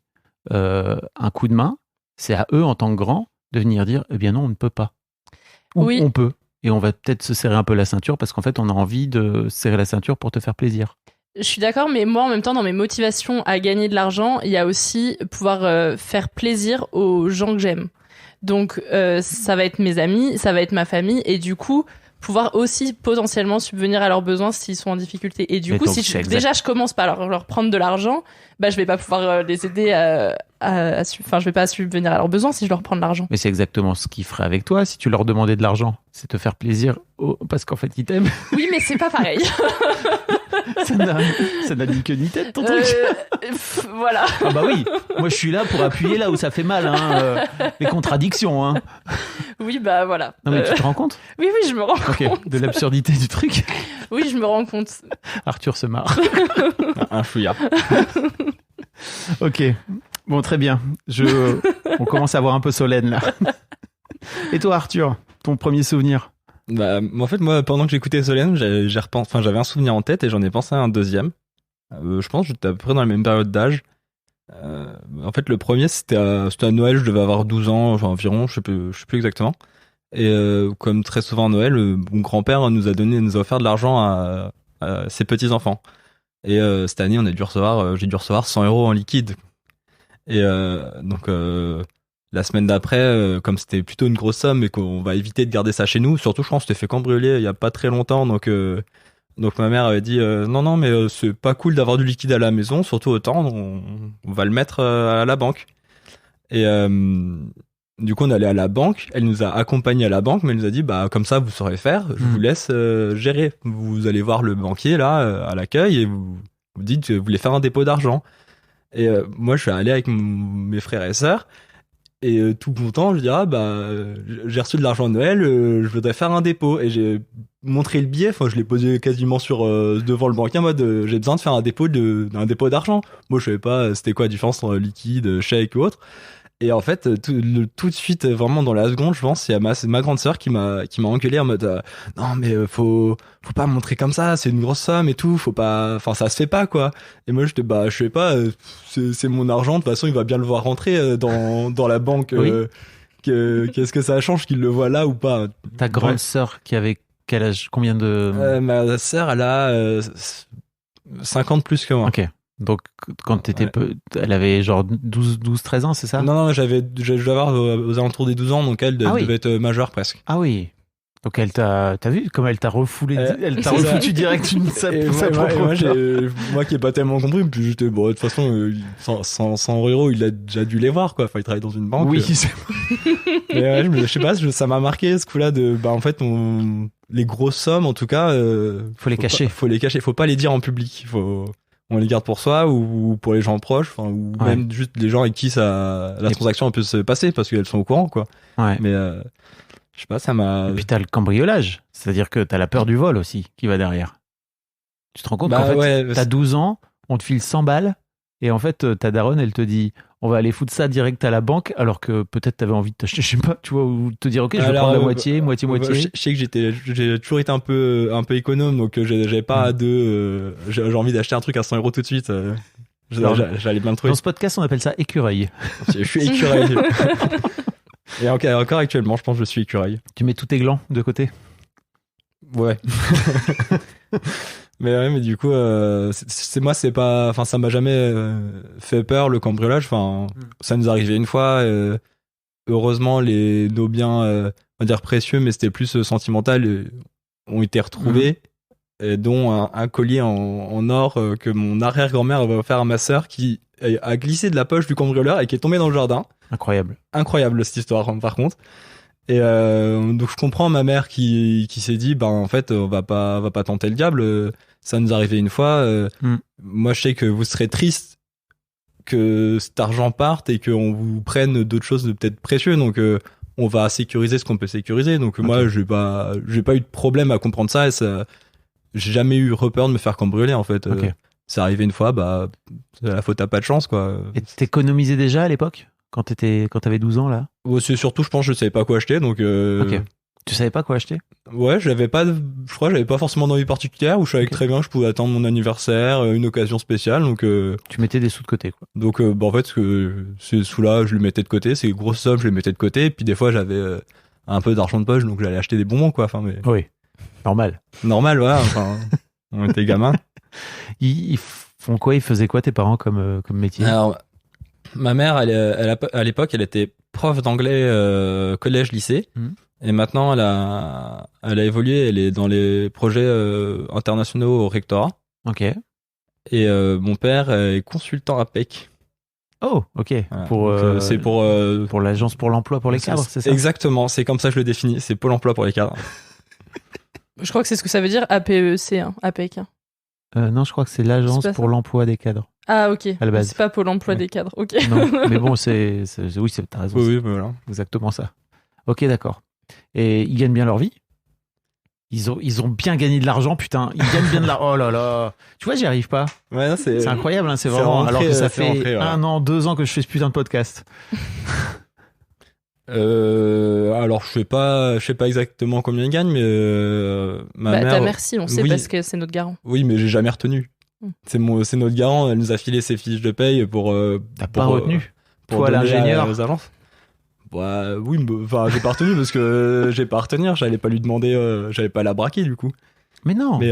un coup de main, c'est à eux en tant que grands de venir dire, eh bien non, on ne peut pas. Ou on peut. Et on va peut-être se serrer un peu la ceinture parce qu'en fait, on a envie de serrer la ceinture pour te faire plaisir. Je suis d'accord, mais moi, en même temps, dans mes motivations à gagner de l'argent, il y a aussi pouvoir faire plaisir aux gens que j'aime. Donc, ça va être mes amis, ça va être ma famille, et du coup, pouvoir aussi potentiellement subvenir à leurs besoins s'ils sont en difficulté. Et du coup, si je commence par leur prendre de l'argent, je vais pas pouvoir les aider je vais pas subvenir à leurs besoins si je leur prends de l'argent. Mais c'est exactement ce qu'ils feraient avec toi si tu leur demandais de l'argent. C'est te faire plaisir parce qu'en fait, ils t'aiment. Oui, mais c'est pas pareil. Ça n'a ni queue ni tête, ton truc. Voilà. Ah bah oui, moi je suis là pour appuyer là où ça fait mal, les contradictions. Hein. Oui, voilà. Non mais tu te rends compte? Oui, je me rends compte. De l'absurdité du truc. Oui, je me rends compte. Arthur se marre. Un chouïa. Ok, bon très bien. On commence à voir un peu Solène là. Et toi Arthur, ton premier souvenir? En fait, moi, pendant que j'écoutais Solène, j'avais un souvenir en tête et j'en ai pensé à un deuxième. Je pense que j'étais à peu près dans la même période d'âge. En fait, le premier, c'était à Noël, je devais avoir 12 ans, environ, je sais plus exactement. Et comme très souvent à Noël, mon grand-père nous a offert de l'argent à ses petits-enfants. Et cette année, j'ai dû recevoir 100 € en liquide. Et donc... la semaine d'après, comme c'était plutôt une grosse somme et qu'on va éviter de garder ça chez nous, surtout je pense que c'était fait cambrioler il y a pas très longtemps, donc ma mère avait dit non mais c'est pas cool d'avoir du liquide à la maison, surtout autant, on va le mettre à la banque. Et Du coup, on allait à la banque. Elle nous a accompagnés à la banque, mais elle nous a dit, bah, comme ça, vous saurez faire. Je vous laisse gérer. Vous allez voir le banquier, là, à l'accueil, et vous dites que vous voulez faire un dépôt d'argent. Et moi, je suis allé avec mes frères et sœurs. Et tout content, je dis, j'ai reçu de l'argent de Noël, je voudrais faire un dépôt. Et j'ai montré le billet, enfin, je l'ai posé quasiment devant le banquier en mode, j'ai besoin de faire un dépôt d'argent. Moi, je savais pas c'était quoi la différence entre liquide, chèque ou autre. Et en fait, tout de suite, vraiment dans la seconde, je pense, il y a ma grande sœur qui m'a engueulé en mode non mais faut pas montrer comme ça, c'est une grosse somme et tout, faut pas, enfin ça se fait pas quoi. Et moi j'étais je sais pas, c'est mon argent, de toute façon il va bien le voir rentrer dans la banque. Oui. Qu'est-ce que ça change qu'il le voit là ou pas? Ta grande sœur qui avait quel âge, combien de... Ma sœur elle a 50 plus que moi. Ok. Donc, quand t'étais elle avait genre 13 ans, c'est ça? Non, je devais avoir aux alentours des 12 ans, donc elle devait être majeure presque. Ah oui. Donc t'as vu comme elle t'a refoulé, elle t'a c'est refoutu direct sa propre. Moi qui ai pas tellement compris, puis j'étais, de toute façon, 100 euros, il a déjà dû les voir, quoi. Enfin, il travaille dans une banque. Oui, Mais je sais pas, ça m'a marqué ce coup-là en fait, les grosses sommes, en tout cas, faut les cacher. Faut les cacher, faut pas les dire en public. On les garde pour soi ou pour les gens proches, ou même juste les gens avec qui la transaction peut se passer parce qu'elles sont au courant, quoi. Ouais. Mais je sais pas, ça m'a. Et puis t'as le cambriolage, c'est-à-dire que t'as la peur du vol aussi qui va derrière. Tu te rends compte qu'en fait, t'as 12 ans, on te file 100 balles et en fait ta daronne elle te dit on va aller foutre ça direct à la banque alors que peut-être t'avais envie de t'acheter, je sais pas, tu vois, ou te dire ok je vais prendre la moitié. Je sais que j'ai toujours été un peu économe, donc j'avais pas j'ai envie d'acheter un truc à 100 euros tout de suite. J'allais bien le trouver. Dans ce podcast on appelle ça écureuil. Je suis écureuil. Et encore actuellement, je pense que je suis écureuil. Tu mets tous tes glands de côté? Ouais. mais du coup, c'est pas, enfin, ça m'a jamais fait peur le cambriolage. Enfin, ça nous arrivait une fois. Heureusement, nos biens, on va dire précieux, mais c'était plus sentimental, ont été retrouvés, dont un collier en or que mon arrière-grand-mère avait offert à ma sœur, qui a glissé de la poche du cambrioleur et qui est tombé dans le jardin. Incroyable cette histoire, par contre. Et donc je comprends ma mère qui s'est dit en fait on va pas tenter le diable, ça nous arrivait une fois. Moi je sais que vous serez triste que cet argent parte et qu'on vous prenne d'autres choses peut-être précieuses, donc on va sécuriser ce qu'on peut sécuriser. Donc moi j'ai pas eu de problème à comprendre ça, et j'ai jamais eu peur de me faire cambrioler en fait. C'est arrivé une fois, c'est la faute à pas de chance quoi. Et t'économisais déjà à l'époque quand t'avais 12 ans là? C'est surtout, je pense, que je savais pas quoi acheter, donc. Ok. Tu savais pas quoi acheter? Ouais, je crois que j'avais pas forcément d'envie particulière, ou je savais très bien que je pouvais attendre mon anniversaire, une occasion spéciale, donc. Tu mettais des sous de côté, quoi. Donc, en fait, ces sous-là, je les mettais de côté, ces grosses sommes, je les mettais de côté, et puis des fois, j'avais un peu d'argent de poche, donc j'allais acheter des bonbons, quoi. Enfin, mais. Oui. Normal, voilà. Enfin, on était gamins. Ils font quoi? Ils faisaient quoi tes parents comme métier? Alors, ma mère, à l'époque, elle était prof d'anglais collège-lycée. Et maintenant, elle a évolué. Elle est dans les projets internationaux au rectorat. Ok. Et mon père est consultant à PEC. Oh, ok. Voilà. C'est pour l'agence pour l'emploi pour les cadres, c'est ça? Exactement. C'est comme ça que je le définis. C'est Pôle emploi pour les cadres. Je crois que c'est ce que ça veut dire, APEC, APEC. Non, je crois que c'est l'agence pour l'emploi des cadres. Ah, ok. À la base. C'est pas Pôle emploi des cadres, ok. Non, mais bon, oui, t'as raison. Oui, voilà. Exactement ça. Ok, d'accord. Et ils gagnent bien leur vie? Ils ont bien gagné de l'argent, putain. Ils gagnent bien de l'argent. Oh là là. Tu vois, j'y arrive pas. Ouais, non, c'est incroyable, hein, c'est vraiment. Rentré, alors que ça fait rentré, 1 an, 2 ans que je fais ce putain de podcast. Alors je sais pas exactement combien ils gagnent, mais ma mère. Ta mère, si, on sait, parce que c'est notre garant. Oui, mais j'ai jamais retenu. C'est notre garant. Elle nous a filé ses fiches de paye pour. T'as pas retenu? Pour toi, l'ingénieur. Aux agences. Bah, oui, enfin j'ai pas retenu parce que j'ai pas à retenir. J'allais pas lui demander. J'allais pas la braquer du coup. Mais non. Mais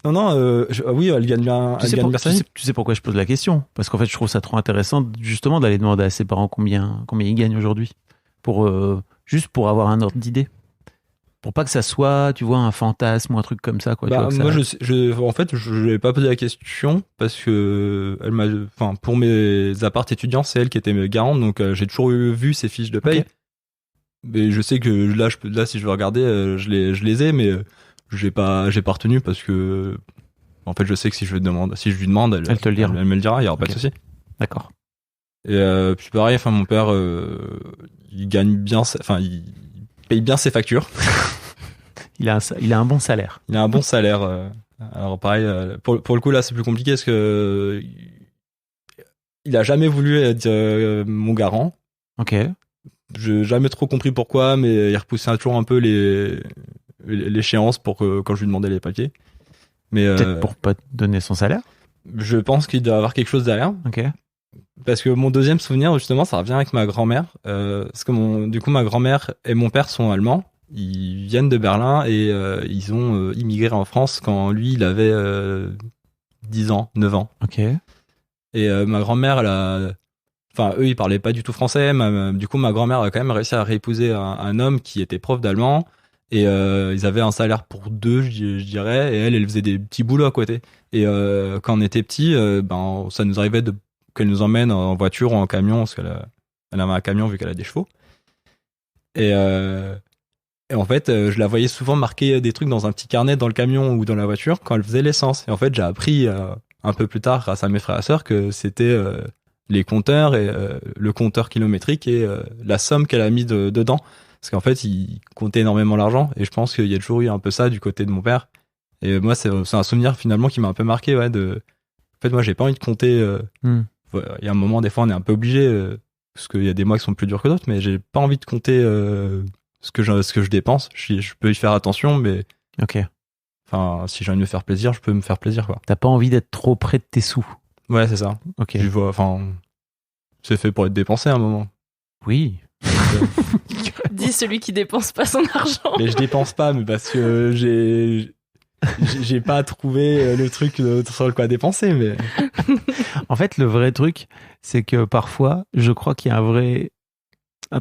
non. Oui, elle gagne bien. Tu sais pourquoi je pose la question? Parce qu'en fait, je trouve ça trop intéressant justement d'aller demander à ses parents combien ils gagnent aujourd'hui. Juste pour avoir un ordre d'idée, pour pas que ça soit, tu vois, un fantasme ou un truc comme ça, quoi. Moi, en fait, je n'avais pas posé la question parce que pour mes apparts étudiants, c'est elle qui était garante, donc j'ai toujours vu ses fiches de paye. Okay. Mais je sais que là, si je veux regarder, je les ai, mais j'ai pas retenu parce que, en fait, je sais que si je lui demande, Elle te le dira. Elle me le dira, il y aura pas de Ok. souci. D'accord. Et puis pareil, enfin, mon père, il gagne bien, il paye bien ses factures. Il a un bon salaire. Il a un bon salaire. Alors pareil, pour le coup, là, c'est plus compliqué parce que il a jamais voulu être mon garant. Ok. J'ai jamais trop compris pourquoi, mais il repoussait toujours un peu l'échéance pour que, quand je lui demandais les papiers. Mais Peut-être pour pas te donner son salaire. je pense qu'il doit y avoir quelque chose derrière. Ok. Parce que mon deuxième souvenir, justement, ça revient avec ma grand-mère. Parce que du coup, ma grand-mère et mon père sont allemands. Ils viennent de Berlin et ils ont immigré en France quand lui, il avait 10 ans, 9 ans. Ok. Et ma grand-mère, enfin, eux, ils parlaient pas du tout français. Du coup, ma grand-mère a quand même réussi à réépouser un homme qui était prof d'allemand. Et ils avaient un salaire pour deux, je dirais. Et elle faisait des petits boulots à côté. Et quand on était petits, ça nous arrivait qu'elle nous emmène en voiture ou en camion, parce qu'elle avait un camion vu qu'elle a des chevaux. Et en fait, je la voyais souvent marquer des trucs dans un petit carnet dans le camion ou dans la voiture quand elle faisait l'essence. Et en fait, j'ai appris un peu plus tard, grâce à mes frères et sœurs, que c'était les compteurs et le compteur kilométrique et la somme qu'elle a mis dedans. Parce qu'en fait, il comptait énormément l'argent. Et je pense qu'il y a toujours eu un peu ça du côté de mon père. Et moi, c'est un souvenir finalement qui m'a un peu marqué. Ouais, En fait, moi, j'ai pas envie de compter. Il y a un moment, des fois, on est un peu obligé, parce qu'il y a des mois qui sont plus durs que d'autres, mais j'ai pas envie de compter ce que je dépense. Je peux y faire attention, mais Ok. enfin, si j'ai envie de me faire plaisir, je peux me faire plaisir, quoi. T'as pas envie d'être trop près de tes sous. Ouais, c'est ça. Ok. Je vois, enfin, c'est fait pour être dépensé à un moment. Oui. Dis celui qui dépense pas son argent. Mais je dépense pas, mais parce que j'ai pas trouvé le truc sur le quoi dépenser, mais En fait, le vrai truc, c'est que parfois, je crois qu'il y a un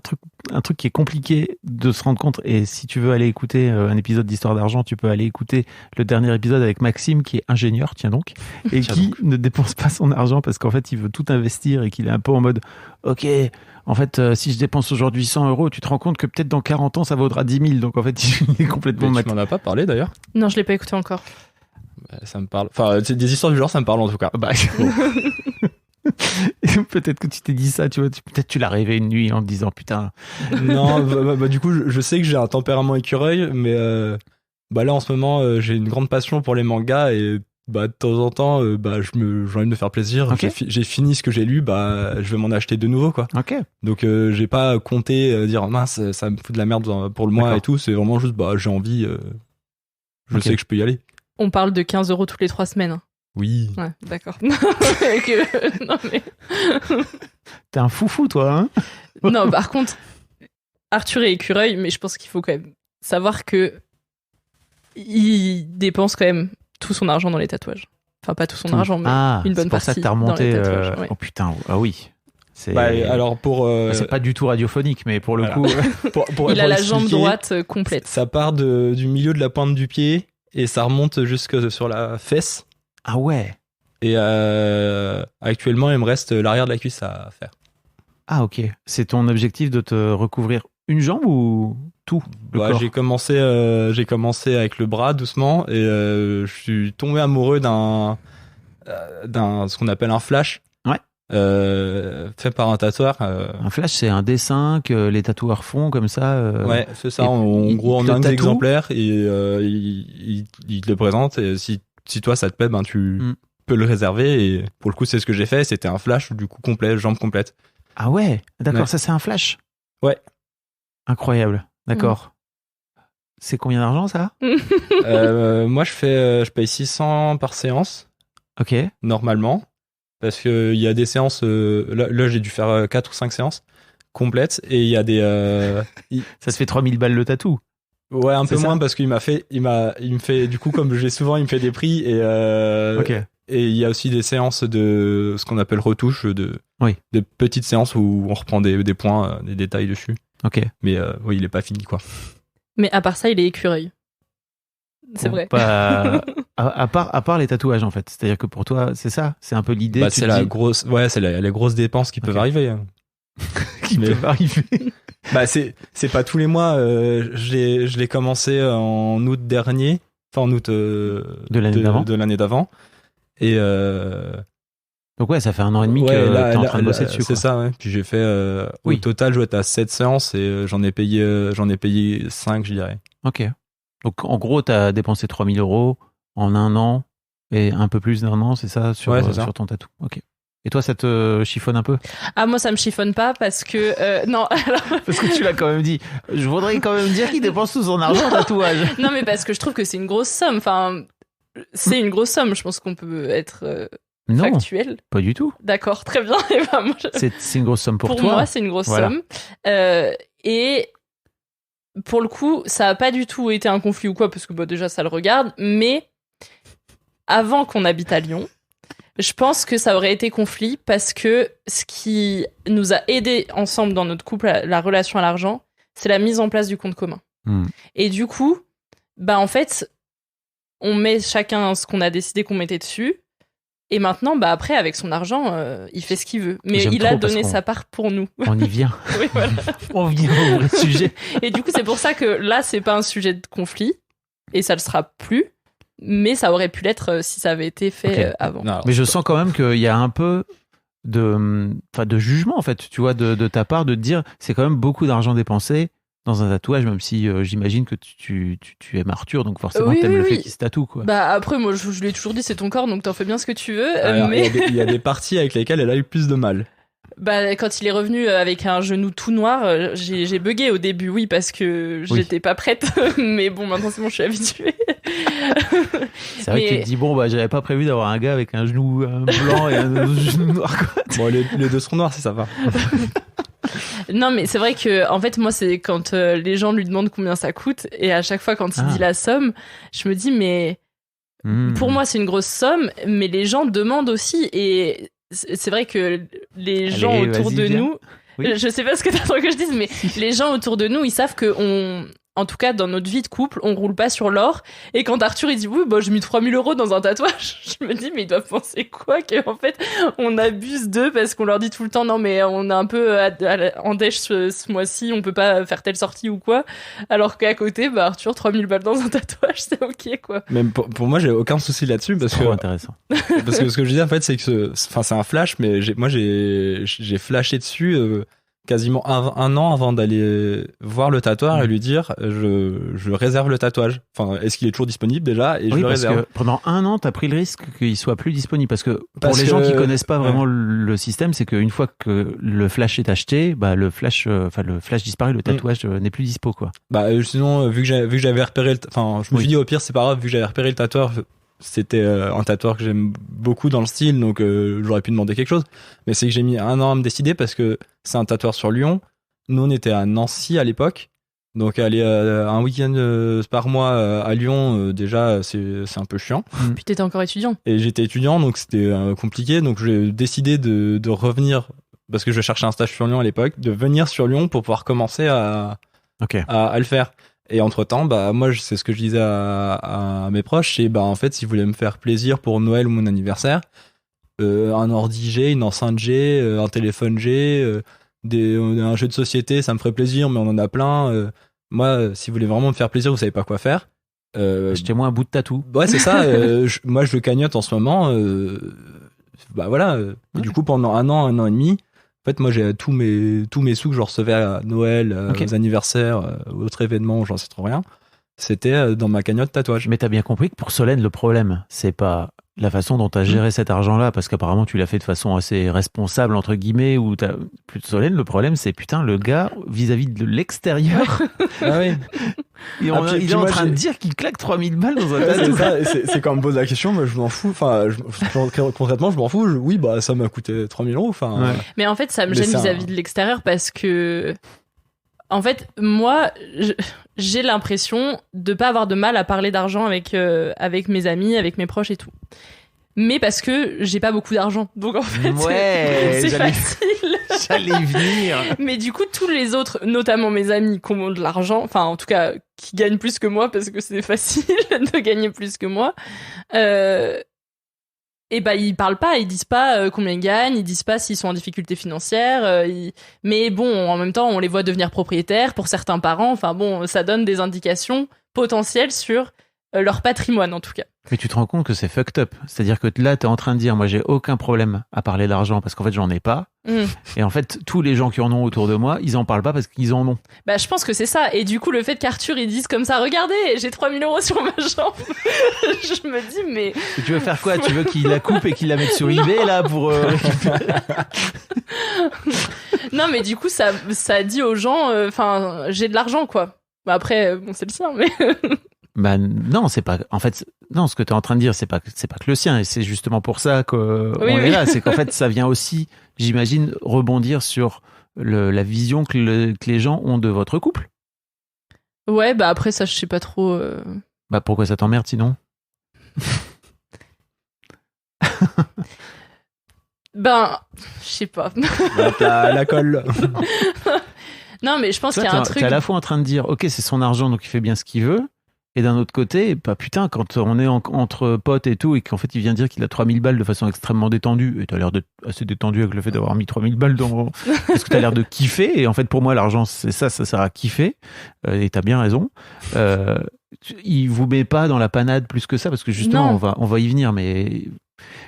truc qui est compliqué de se rendre compte. Et si tu veux aller écouter un épisode d'Histoire d'argent, tu peux aller écouter le dernier épisode avec Maxime, qui est ingénieur, tiens donc, et Tiens qui donc. ne dépense pas son argent parce qu'en fait, il veut tout investir et qu'il est un peu en mode, ok, en fait, si je dépense aujourd'hui 100 euros, tu te rends compte que peut-être dans 40 ans, ça vaudra 10 000. Donc en fait, il est complètement tu mat. m'en as pas parlé d'ailleurs. Non, je l'ai pas écouté encore. Ça me parle. Enfin, c'est des histoires du genre, ça me parle en tout cas. Bah, peut-être que tu t'es dit ça, tu vois, peut-être tu l'as rêvé une nuit en te disant putain. Non, du coup, je sais que j'ai un tempérament écureuil, mais là en ce moment, j'ai une grande passion pour les mangas et de temps en temps, j'ai envie de me faire plaisir. Ok. J'ai fini ce que j'ai lu, je vais m'en acheter de nouveau, quoi. Ok. Donc j'ai pas compté dire mince, ça me fout de la merde pour le mois D'accord. et tout. C'est vraiment juste j'ai envie. Je Ok. sais que je peux y aller. On parle de 15 euros toutes les 3 semaines. Oui. Ouais, d'accord. Non, mais... T'es un foufou, toi, hein? non, par contre, Arthur est écureuil, mais je pense qu'il faut quand même savoir que il dépense quand même tout son argent dans les tatouages. Enfin, pas tout son argent, mais une bonne c'est pour ça partie que t'as dans remonté. les tatouages, ouais. Oh putain, ah oui. C'est... Alors pour c'est pas du tout radiophonique, mais pour le voilà. coup. il a la jambe expliquer, droite complète. Ça part du milieu de la pointe du pied et ça remonte jusque sur la fesse. Ah ouais. Et actuellement, il me reste l'arrière de la cuisse à faire. Ah ok. C'est ton objectif de te recouvrir une jambe ou tout le corps? J'ai commencé avec le bras doucement et je suis tombé amoureux d'un ce qu'on appelle un flash. Ouais. Fait par un tatoueur. Un flash, c'est un dessin que les tatoueurs font comme ça. Ouais, c'est ça. et En il gros, on te a un tatoue. exemplaire et il te le présente. Et si toi ça te plaît, tu peux le réserver. Et pour le coup, c'est ce que j'ai fait. C'était un flash du coup complet, jambe complète. Ah ouais. D'accord, Ouais. ça c'est un flash. Ouais. Incroyable. D'accord. C'est combien d'argent ça? Moi, je paye 600 par séance Ok. normalement parce que il y a des séances. Là, j'ai dû faire 4 ou 5 séances complètes et il y a des. Ça se fait 3000 balles le tatou. Ouais, un peu C'est ça moins parce qu'il me fait du coup comme j'ai souvent, il me fait des prix et Ok. et il y a aussi des séances de ce qu'on appelle retouche de petites séances où on reprend des points, des détails dessus. Ok. Mais oui, il est pas fini quoi. Mais à part ça, il est écureuil. C'est Bon, vrai. bah, à part les tatouages en fait. C'est-à-dire que pour toi, c'est ça. C'est un peu l'idée. tu C'est te la dis, grosse, ouais, c'est les grosses dépenses qui peuvent arriver. qui mais- peuvent arriver. Bah c'est pas tous les mois. Je l'ai commencé en août dernier, enfin en août de l'année d'avant. Et donc ouais, ça fait 1 an et demi que t'es en train de bosser dessus. C'est ça, ouais. Puis j'ai fait au total, je dois être à 7 séances et j'en ai payé 5, je dirais. Ok. Donc en gros, t'as dépensé 3 000 € en 1 an et un peu plus d'1 an, c'est ça, sur ton tatou. Ok. Et toi, ça te chiffonne un peu? Ah, moi, ça me chiffonne pas parce que non. Alors... Parce que tu l'as quand même dit. Je voudrais quand même dire qu'il dépense tout son argent en tatouage. Non, mais parce que je trouve que c'est une grosse somme. Enfin, c'est une grosse somme. Je pense qu'on peut être factuel. Pas du tout. D'accord, très bien. Et ben, moi, c'est une grosse somme pour toi. Pour moi, c'est une grosse somme. Et pour le coup, ça a pas du tout été un conflit ou quoi, parce que déjà, ça le regarde. Mais avant qu'on habite à Lyon, je pense que ça aurait été conflit parce que ce qui nous a aidés ensemble dans notre couple, la relation à l'argent, c'est la mise en place du compte commun. Et du coup, en fait, on met chacun ce qu'on a décidé qu'on mettait dessus. Et maintenant, après, avec son argent, il fait ce qu'il veut. Mais il a donné sa part pour nous. On y vient. Oui, voilà. On vient au vrai sujet. Et du coup, c'est pour ça que là, c'est pas un sujet de conflit. Et ça le sera plus. Mais ça aurait pu l'être si ça avait été fait avant. Non, mais je sens quand même qu'il y a un peu de jugement, en fait, tu vois, de ta part, de te dire, c'est quand même beaucoup d'argent dépensé dans un tatouage, même si j'imagine que tu aimes Arthur, donc forcément t'aimes le fait qu'il se tatoue, quoi. Après, moi, je lui ai toujours dit, c'est ton corps, donc t'en fais bien ce que tu veux. Mais il y a des parties avec lesquelles elle a eu plus de mal. Quand il est revenu avec un genou tout noir, j'ai bugué au début, oui, parce que j'étais pas prête. Mais bon, maintenant c'est bon, je suis habituée. C'est vrai que tu te dis, j'avais pas prévu d'avoir un gars avec un genou blanc et un genou noir, quoi. Bon, les deux sont noirs, si ça va. Non, mais c'est vrai que, en fait, moi, c'est quand les gens lui demandent combien ça coûte, et à chaque fois, quand il dit la somme, je me dis, mais pour moi, c'est une grosse somme, mais les gens demandent aussi, et c'est vrai que les gens autour de nous, je sais pas ce que t'attends que je dise, mais les gens autour de nous, ils savent que en tout cas, dans notre vie de couple, on roule pas sur l'or. Et quand Arthur, il dit, oui, j'ai mis 3 000 € dans un tatouage, je me dis, mais ils doivent penser quoi? Qu'en fait, on abuse d'eux parce qu'on leur dit tout le temps, non, mais on est un peu en dèche ce mois-ci, on peut pas faire telle sortie ou quoi. Alors qu'à côté, Arthur, 3 000 balles dans un tatouage, c'est ok, quoi. Même pour moi, j'ai aucun souci là-dessus parce que. C'est intéressant. Parce que ce que je disais, en fait, c'est que c'est un flash, mais j'ai flashé dessus, quasiment un an avant d'aller voir le tatoueur et lui dire je réserve le tatouage. Enfin, est-ce qu'il est toujours disponible déjà? Et je le réserve. Parce que pendant 1 an, t'as pris le risque qu'il soit plus disponible. Parce que pour les gens qui connaissent pas vraiment le système, c'est qu'une fois que le flash est acheté, le flash disparaît, le tatouage n'est plus dispo, quoi. Sinon, vu que j'avais repéré je me suis dit au pire c'est pas grave, vu que j'avais repéré le tatoueur, c'était un tatoueur que j'aime beaucoup dans le style, donc j'aurais pu demander quelque chose. Mais c'est que j'ai mis 1 an à me décider parce que c'est un tatoueur sur Lyon. Nous, on était à Nancy à l'époque. Donc aller un week-end par mois à Lyon, déjà, c'est un peu chiant. Puis t'étais encore étudiant. Et j'étais étudiant, donc c'était compliqué. Donc j'ai décidé de revenir, parce que je cherchais un stage sur Lyon à l'époque, de venir sur Lyon pour pouvoir commencer à le faire. Et entre-temps, moi, c'est ce que je disais à mes proches, c'est en fait, s'ils voulaient me faire plaisir pour Noël ou mon anniversaire, un ordi G, une enceinte G, un téléphone G, un jeu de société, ça me ferait plaisir, mais on en a plein. Moi, si vous voulez vraiment me faire plaisir, vous savez pas quoi faire. Achetez-moi un bout de tatou. Ouais, c'est ça. Moi, je le cagnotte en ce moment. Voilà. Et du coup, pendant 1 an et demi, en fait, moi, j'ai tous mes sous que je recevais à Noël, aux anniversaires, aux autres événements, j'en sais trop rien. C'était dans ma cagnotte tatouage. Mais t'as bien compris que pour Solène, le problème, c'est pas la façon dont t'as géré cet argent-là, parce qu'apparemment, tu l'as fait de façon assez responsable, entre guillemets, ou plus de Solène, le problème, c'est le gars, vis-à-vis de l'extérieur. Ah oui. Il est en train de dire qu'il claque 3 000 balles dans un tatou. C'est quand on me pose la question, moi je m'en fous. Enfin, concrètement, je m'en fous. Oui, ça m'a coûté 3 000 €. Enfin. Ouais. Mais en fait, ça me gêne vis-à-vis de l'extérieur parce que, en fait, moi, j'ai l'impression de pas avoir de mal à parler d'argent avec mes amis, avec mes proches et tout. Mais parce que j'ai pas beaucoup d'argent, donc en fait, c'est facile. J'allais y venir. Mais du coup, tous les autres, notamment mes amis qui ont de l'argent, enfin en tout cas qui gagnent plus que moi parce que c'est facile de gagner plus que moi, Et bah ils parlent pas, ils disent pas combien ils gagnent, ils disent pas s'ils sont en difficulté financière. Mais bon, en même temps, on les voit devenir propriétaires pour certains parents. Enfin bon, ça donne des indications potentielles sur leur patrimoine en tout cas. Mais tu te rends compte que c'est fucked up. C'est-à-dire que là, t'es en train de dire, moi, j'ai aucun problème à parler d'argent parce qu'en fait, j'en ai pas. Et en fait, tous les gens qui en ont autour de moi, ils en parlent pas parce qu'ils en ont. Bah, je pense que c'est ça. Et du coup, le fait qu'Arthur, ils disent comme ça, regardez, j'ai 3 000 € sur ma jambe. Je me dis, mais... Et tu veux faire quoi? Tu veux qu'il la coupe et qu'il la mette sur eBay, là, pour... Non, mais du coup, ça dit aux gens, j'ai de l'argent, quoi. Bah, après, bon, c'est le sien, mais... Bah non, c'est pas. En fait, non, ce que tu es en train de dire, c'est pas que le sien, et c'est justement pour ça qu'on est là. C'est qu'en fait, ça vient aussi, j'imagine, rebondir sur la vision que les gens ont de votre couple. Ouais, bah après ça, je sais pas trop. Bah pourquoi ça t'emmerde sinon? Ben, je sais pas. La colle. Non, mais je pense qu'il y a un truc. T'es à la fois en train de dire, ok, c'est son argent, donc il fait bien ce qu'il veut. Et d'un autre côté, bah putain, quand on est entre potes et tout, et qu'en fait il vient dire qu'il a 3000 balles de façon extrêmement détendue, et t'as l'air d'être assez détendu avec le fait d'avoir mis 3000 balles dans... Parce que t'as l'air de kiffer, et en fait pour moi l'argent, c'est ça sert à kiffer, et t'as bien raison. Il vous met pas dans la panade plus que ça, parce que justement, on va y venir, mais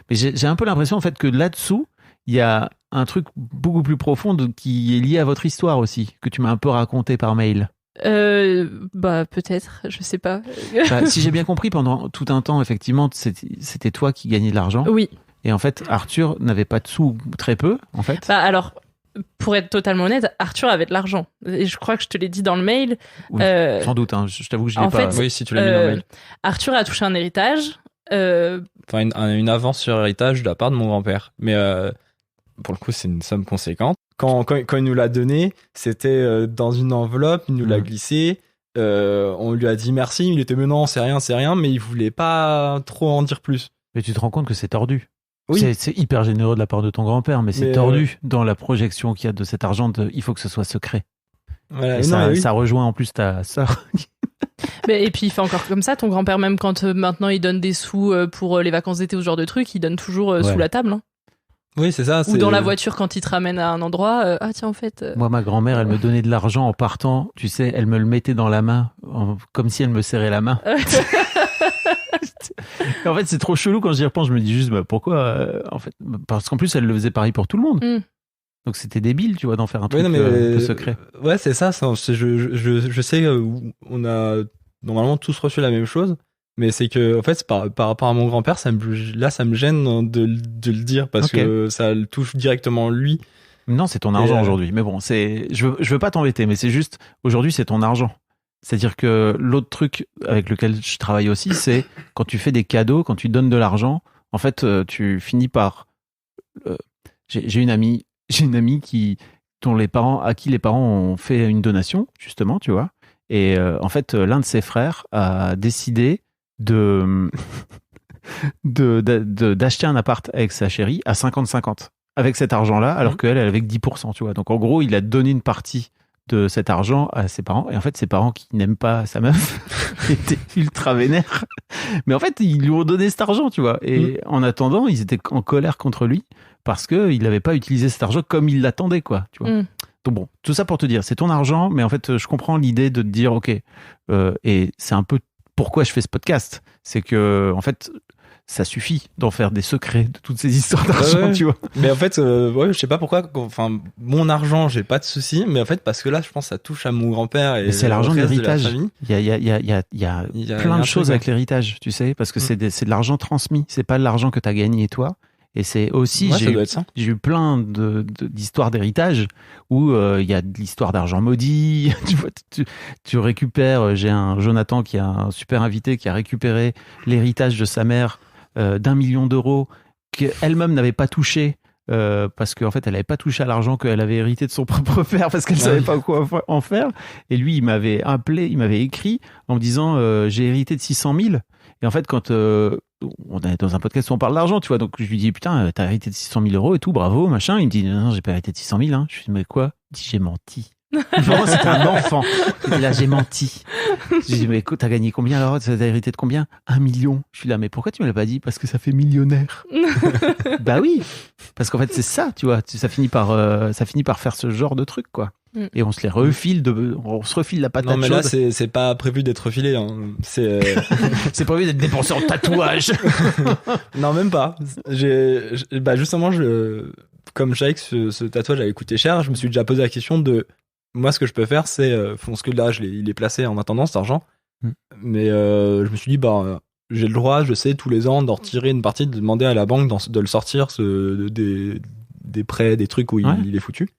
j'ai un peu l'impression en fait que là-dessous, il y a un truc beaucoup plus profond qui est lié à votre histoire aussi, que tu m'as un peu raconté par mail. Bah peut-être, je sais pas. Bah, si j'ai bien compris, pendant tout un temps, effectivement, c'était toi qui gagnais de l'argent. Oui. Et en fait, Arthur n'avait pas de sous, très peu, en fait. Bah alors, pour être totalement honnête, Arthur avait de l'argent. Et je crois que je te l'ai dit dans le mail. Oui, sans doute, hein. Je t'avoue que je l'ai en pas. fait, Oui, si tu l'as mis dans le mail. Arthur a touché un héritage. Enfin, une avance sur héritage de la part de mon grand-père. Mais pour le coup, c'est une somme conséquente. Quand il nous l'a donné, c'était dans une enveloppe, il nous l'a glissé. On lui a dit merci, il était mais non, c'est rien, mais il voulait pas trop en dire plus. Mais tu te rends compte que c'est tordu. Oui. C'est hyper généreux de la part de ton grand-père, mais c'est tordu dans la projection qu'il y a de cet argent. Il faut que ce soit secret. Voilà. Et ça rejoint en plus ta sœur. Et puis il fait encore comme ça, ton grand-père, même quand maintenant il donne des sous pour les vacances d'été ou ce genre de trucs, il donne toujours sous la table. Hein. Oui, c'est ça. Ou dans la voiture quand il te ramène à un endroit. Ah tiens, en fait. Moi, ma grand-mère, elle me donnait de l'argent en partant. Tu sais, elle me le mettait dans la main, comme si elle me serrait la main. En fait, c'est trop chelou quand j'y repense. Je me dis juste, bah, pourquoi en fait, parce qu'en plus, elle le faisait pareil pour tout le monde. Donc c'était débile, tu vois, d'en faire un truc de secret. Ouais, c'est ça. Je sais on a normalement tous reçu la même chose. Mais c'est que, en fait, par rapport à mon grand-père, ça me gêne de le dire parce que ça le touche directement lui. Non, c'est ton argent aujourd'hui. Mais bon, je veux pas t'embêter, mais c'est juste, aujourd'hui, c'est ton argent. C'est-à-dire que l'autre truc avec lequel je travaille aussi, c'est quand tu fais des cadeaux, quand tu donnes de l'argent, en fait, tu finis par, j'ai une amie à qui les parents ont fait une donation, justement, tu vois. Et, en fait, l'un de ses frères a décidé d'acheter un appart avec sa chérie à 50-50 avec cet argent-là, alors qu'elle avait que 10%, tu vois. Donc en gros, il a donné une partie de cet argent à ses parents, et en fait ses parents qui n'aiment pas sa meuf étaient ultra vénères, mais en fait ils lui ont donné cet argent, tu vois, et en attendant ils étaient en colère contre lui parce qu'il n'avait pas utilisé cet argent comme il l'attendait, quoi, tu vois. Donc bon, tout ça pour te dire, c'est ton argent, mais en fait je comprends l'idée de te dire ok, et c'est un peu pourquoi je fais ce podcast, c'est que en fait ça suffit d'en faire des secrets de toutes ces histoires d'argent, tu vois. Mais en fait, je sais pas pourquoi. Enfin, mon argent, j'ai pas de souci, mais en fait, parce que là, je pense que ça touche à mon grand-père et c'est l'argent de l'héritage. Il y a plein de choses avec l'héritage, tu sais, parce que c'est de l'argent transmis. C'est pas de l'argent que t'as gagné toi. Et c'est aussi, j'ai eu plein d'histoires d'héritage où il y a de l'histoire d'argent maudit. Tu vois, tu récupères. J'ai un Jonathan qui est un super invité qui a récupéré l'héritage de sa mère d'1 million d'euros qu'elle-même n'avait pas touché parce qu'en fait elle n'avait pas touché à l'argent qu'elle avait hérité de son propre père parce qu'elle savait pas quoi en faire. Et lui, il m'avait écrit en me disant j'ai hérité de 600 000. Et en fait, quand on est dans un podcast où on parle d'argent, tu vois, donc je lui dis putain, t'as hérité de 600 000 euros et tout, bravo, machin. Il me dit non, j'ai pas hérité de 600 000. Hein. Je lui dis mais quoi? Il dit j'ai menti. Vraiment, c'était un enfant. Et là, j'ai menti. Je dis, mais écoute, t'as gagné combien alors? T'as hérité de combien? 1 million. Je suis là, mais pourquoi tu me l'as pas dit? Parce que ça fait millionnaire. Bah oui. Parce qu'en fait, c'est ça, tu vois. Ça finit par faire ce genre de truc, quoi. Et on se refile la patate Non, mais chaude. là, c'est pas prévu d'être refilé. Hein. C'est prévu d'être dépensé en tatouage. Non, même pas. Justement, comme je savais que ce tatouage allait coûter cher, je me suis déjà posé la question de moi, ce que je peux faire, c'est parce que là, il est placé en attendant cet argent. Mais je me suis dit, j'ai le droit, je sais, tous les ans, d'en retirer une partie, de demander à la banque de le sortir, des prêts, des trucs où il est foutu.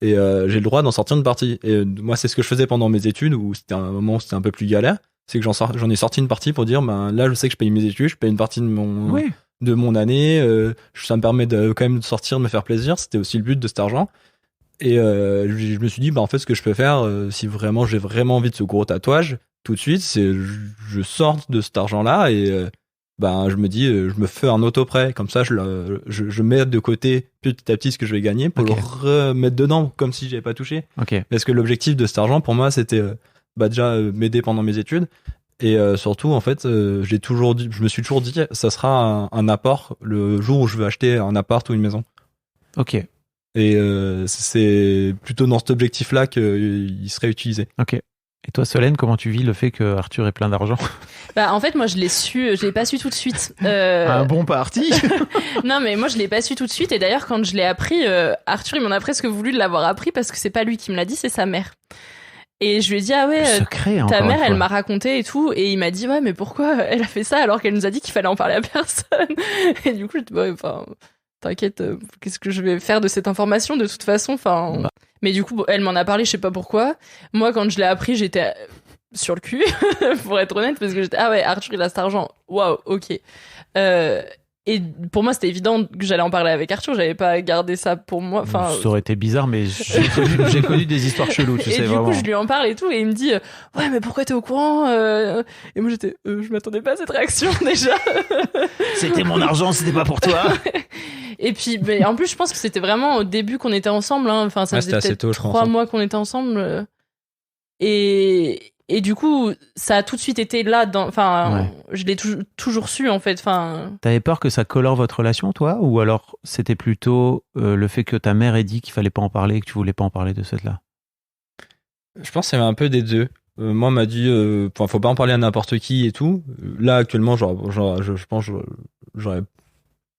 Et j'ai le droit d'en sortir une partie. Et moi, c'est ce que je faisais pendant mes études, où c'était un moment où c'était un peu plus galère. C'est que j'en ai sorti une partie pour dire, là, je sais que je paye mes études, je paye une partie de mon année. Ça me permet quand même de sortir, de me faire plaisir. C'était aussi le but de cet argent. Et je me suis dit, en fait, ce que je peux faire, si vraiment j'ai vraiment envie de ce gros tatouage, tout de suite, c'est je sors de cet argent-là et je me dis, je me fais un auto-prêt. Comme ça, je mets de côté petit à petit ce que je vais gagner pour le remettre dedans, comme si j'avais pas touché. Parce que l'objectif de cet argent, pour moi, c'était déjà m'aider pendant mes études. Et surtout, en fait, je me suis toujours dit, ça sera un apport le jour où je veux acheter un appart ou une maison. Ok. Et c'est plutôt dans cet objectif-là qu'il serait utilisé. Ok. Et toi, Solène, comment tu vis le fait que Arthur ait plein d'argent? En fait, moi, je l'ai pas su tout de suite. Un bon parti. Non, mais moi, je l'ai pas su tout de suite. Et d'ailleurs, quand je l'ai appris, Arthur, il m'en a presque voulu de l'avoir appris parce que c'est pas lui qui me l'a dit, c'est sa mère. Et je lui ai dit, secret, ta mère, elle m'a raconté et tout. Et il m'a dit, ouais, mais pourquoi elle a fait ça alors qu'elle nous a dit qu'il fallait en parler à personne? Et du coup, je dis, t'inquiète, qu'est-ce que je vais faire de cette information de toute façon? Mais du coup, elle m'en a parlé, je sais pas pourquoi. Moi, quand je l'ai appris, j'étais sur le cul, pour être honnête, parce que j'étais, Arthur, il a cet argent. Waouh, ok. Et pour moi, c'était évident que j'allais en parler avec Arthur, j'avais pas gardé ça pour moi. Ça aurait été bizarre, mais j'ai connu des histoires cheloues, tu sais, vraiment. Et vraiment. Du coup, je lui en parle et tout, et il me dit, ouais, mais pourquoi t'es au courant? Et moi, j'étais, je m'attendais pas à cette réaction, déjà. C'était mon argent, c'était pas pour toi. Et puis, mais en plus, je pense que c'était vraiment au début qu'on était ensemble. Ça faisait peut-être 3 mois qu'on était ensemble. Et du coup, ça a tout de suite été là. Je l'ai toujours su, en fait. T'avais peur que ça colore votre relation, toi? Ou alors c'était plutôt le fait que ta mère ait dit qu'il fallait pas en parler et que tu voulais pas en parler de cette là? Je pense qu'il y avait un peu des deux. Moi, on m'a dit, faut pas en parler à n'importe qui et tout. Là, actuellement, je pense que j'aurais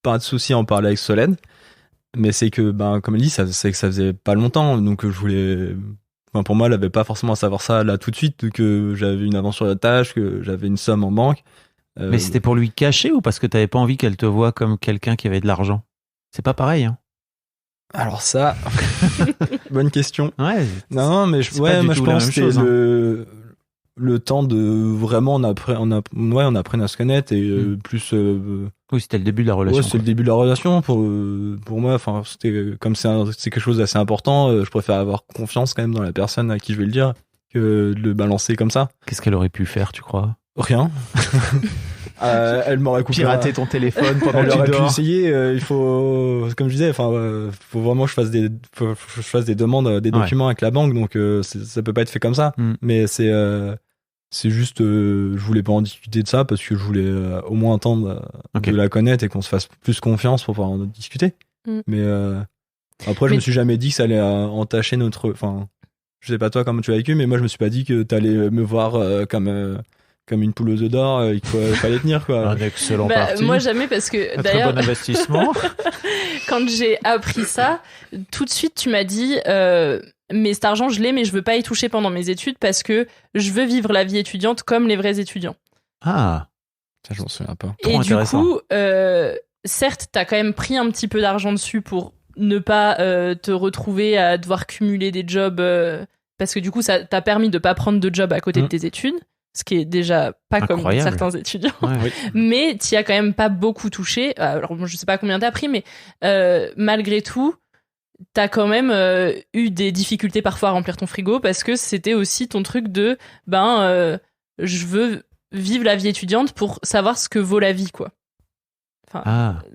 pas de souci à en parler avec Solène, mais c'est que comme elle dit, c'est que ça faisait pas longtemps, donc je voulais, pour moi, elle avait pas forcément à savoir ça là tout de suite, que j'avais une avance sur la tâche, que j'avais une somme en banque. Mais c'était pour lui cacher ou parce que t'avais pas envie qu'elle te voie comme quelqu'un qui avait de l'argent? C'est pas pareil, hein. Alors ça, bonne question. Ouais. Non, mais je pense que c'est le temps de vraiment on apprenne à se connaître et plus. Oui, c'était le début de la relation. Ouais, c'est le début de la relation pour moi. C'était comme c'est quelque chose d'assez important. Je préfère avoir confiance quand même dans la personne à qui je vais le dire que de le balancer comme ça. Qu'est-ce qu'elle aurait pu faire, tu crois? Rien. Elle m'aurait coupé. Pirater ton téléphone pendant que tu dors. Elle aurait pu essayer. Il faut, comme je disais, faut vraiment que je fasse des demandes, des documents avec la banque. Donc ça peut pas être fait comme ça. Mais c'est juste, je voulais pas en discuter de ça parce que je voulais au moins entendre de la connaître et qu'on se fasse plus confiance pour pouvoir en discuter. Mais après, je me suis jamais dit que ça allait entacher notre. Je sais pas toi comment tu as vécu, mais moi je me suis pas dit que t'allais me voir comme une poule aux œufs d'or, il fallait tenir, quoi. Un excellent parti. Moi jamais, parce que très d'ailleurs, bon investissement. Quand j'ai appris ça, tout de suite tu m'as dit mais cet argent je l'ai, mais je veux pas y toucher pendant mes études parce que je veux vivre la vie étudiante comme les vrais étudiants. Ah, ça je m'en souviens pas. Et du coup, certes t'as quand même pris un petit peu d'argent dessus pour ne pas te retrouver à devoir cumuler des jobs, parce que du coup ça t'a permis de pas prendre de job à côté de tes études, ce qui est déjà pas incroyable. Comme certains étudiants. Ouais. Mais t'y as quand même pas beaucoup touché. Alors je sais pas combien t'as pris, mais malgré tout t'as quand même eu des difficultés parfois à remplir ton frigo parce que c'était aussi ton truc de je veux vivre la vie étudiante pour savoir ce que vaut la vie, quoi.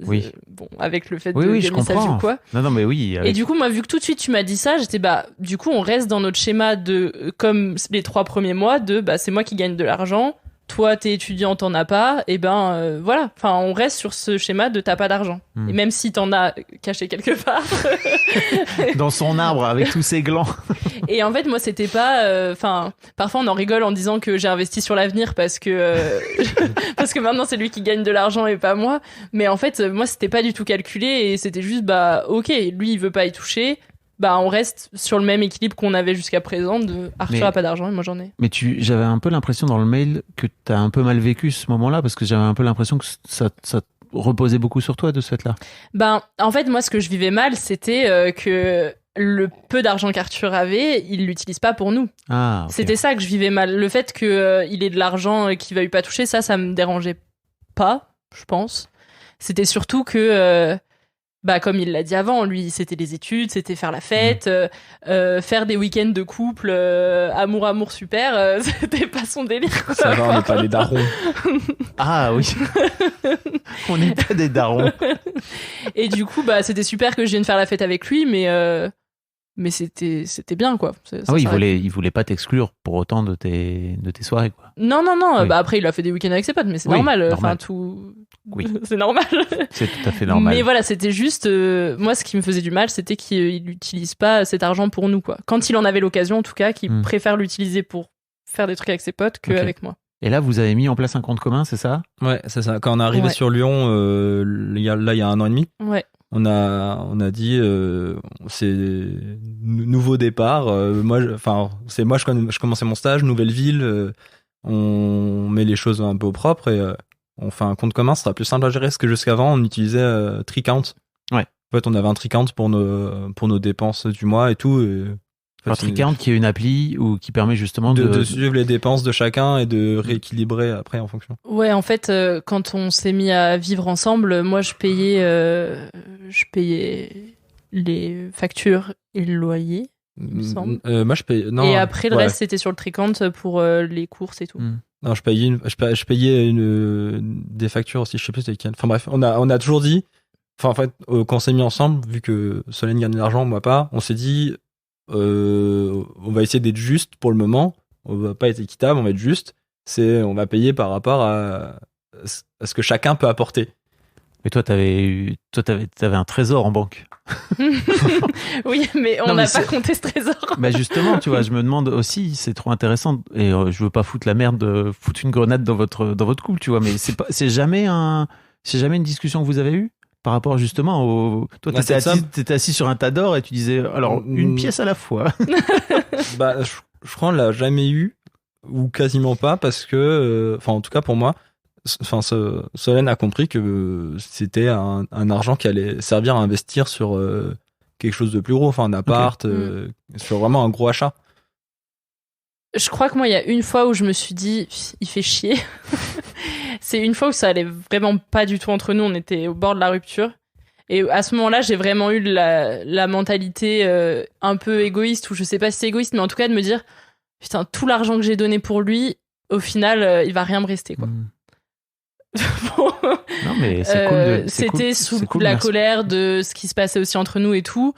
Oui. Bon, avec le fait Oui, de oui, je gagner sa vie comprends. ou quoi. Non, mais oui. Et du coup, moi, vu que tout de suite tu m'as dit ça, j'étais du coup, on reste dans notre schéma de, comme les 3 premiers mois, c'est moi qui gagne de l'argent, toi, t'es étudiant, t'en as pas, et voilà. Enfin, on reste sur ce schéma de t'as pas d'argent. Et même si t'en as caché quelque part. Dans son arbre avec tous ses glands. Et en fait, moi, c'était pas, parfois on en rigole en disant que j'ai investi sur l'avenir parce que maintenant c'est lui qui gagne de l'argent et pas moi. Mais en fait, moi, c'était pas du tout calculé et c'était juste, ok, lui, il veut pas y toucher. On reste sur le même équilibre qu'on avait jusqu'à présent de Arthur a pas d'argent et moi j'en ai. Mais j'avais un peu l'impression dans le mail que t'as un peu mal vécu ce moment-là parce que j'avais un peu l'impression que ça reposait beaucoup sur toi de ce fait-là. En fait, moi, ce que je vivais mal, c'était que le peu d'argent qu'Arthur avait, il l'utilise pas pour nous. Ah, okay. C'était ça que je vivais mal. Le fait qu'il ait de l'argent qu'il va lui pas toucher, ça me dérangeait pas, je pense. C'était surtout que... comme il l'a dit avant, lui, c'était les études, c'était faire la fête, faire des week-ends de couple, amour super, c'était pas son délire. Quoi. Ça va, on n'est pas des darons. Ah oui. On n'est pas des darons. Et du coup, c'était super que je vienne faire la fête avec lui, mais c'était bien, quoi. Il voulait pas t'exclure pour autant de tes soirées, quoi. Non. Oui. Après, il a fait des week-ends avec ses potes, mais c'est normal. Enfin, tout... Oui. C'est normal. C'est tout à fait normal. Mais voilà, c'était juste... moi, ce qui me faisait du mal, c'était qu'il n'utilise pas cet argent pour nous, quoi. Quand il en avait l'occasion, en tout cas, qu'il préfère l'utiliser pour faire des trucs avec ses potes qu'avec moi. Et là, vous avez mis en place un compte commun, c'est ça ? Ouais, c'est ça. Quand on est arrivé sur Lyon, il y a 1 an et demi, on a dit c'est nouveau départ. Je commençais mon stage, nouvelle ville. On met les choses un peu au propre et on fait un compte commun. Ce sera plus simple à gérer parce que jusqu'avant on utilisait Tricount. Ouais. En fait, on avait un Tricount pour nos dépenses du mois et tout. En fait, Tricount qui est une appli qui permet justement de suivre les dépenses de chacun et de rééquilibrer après en fonction. Ouais, en fait, quand on s'est mis à vivre ensemble, moi je payais les factures et le loyer, il me semble. Moi je payais. Non. Et après le reste c'était sur le Tricount pour les courses et tout. Non, je payais des factures aussi, je sais plus c'était lesquelles. Enfin bref, on a toujours dit. Enfin en fait, quand on s'est mis ensemble, vu que Solène gagne de l'argent, moi pas, on s'est dit. On va essayer d'être juste pour le moment. On va pas être équitable, on va être juste. On va payer par rapport à ce que chacun peut apporter. Mais toi, t'avais un trésor en banque. Oui, mais on n'a pas compté ce trésor. Bah justement, tu vois, je me demande aussi, c'est trop intéressant. Et je veux pas foutre la merde, foutre une grenade dans votre couple, tu vois. Mais c'est jamais une discussion que vous avez eue. Par rapport justement au... Toi, t'étais assis sur un tas d'or et tu disais, alors, une pièce à la fois. Je crois qu'on l'a jamais eu, ou quasiment pas, parce que, en tout cas pour moi, Solène a compris que c'était un argent qui allait servir à investir sur quelque chose de plus gros, un appart, sur vraiment un gros achat. Je crois que moi, il y a une fois où je me suis dit, il fait chier. C'est une fois où ça allait vraiment pas du tout entre nous. On était au bord de la rupture. Et à ce moment-là, j'ai vraiment eu la mentalité un peu égoïste, ou je sais pas si c'est égoïste, mais en tout cas de me dire, putain, tout l'argent que j'ai donné pour lui, au final, il va rien me rester, quoi. Bon. Non, mais c'est cool. C'était sous la colère de ce qui se passait aussi entre nous et tout.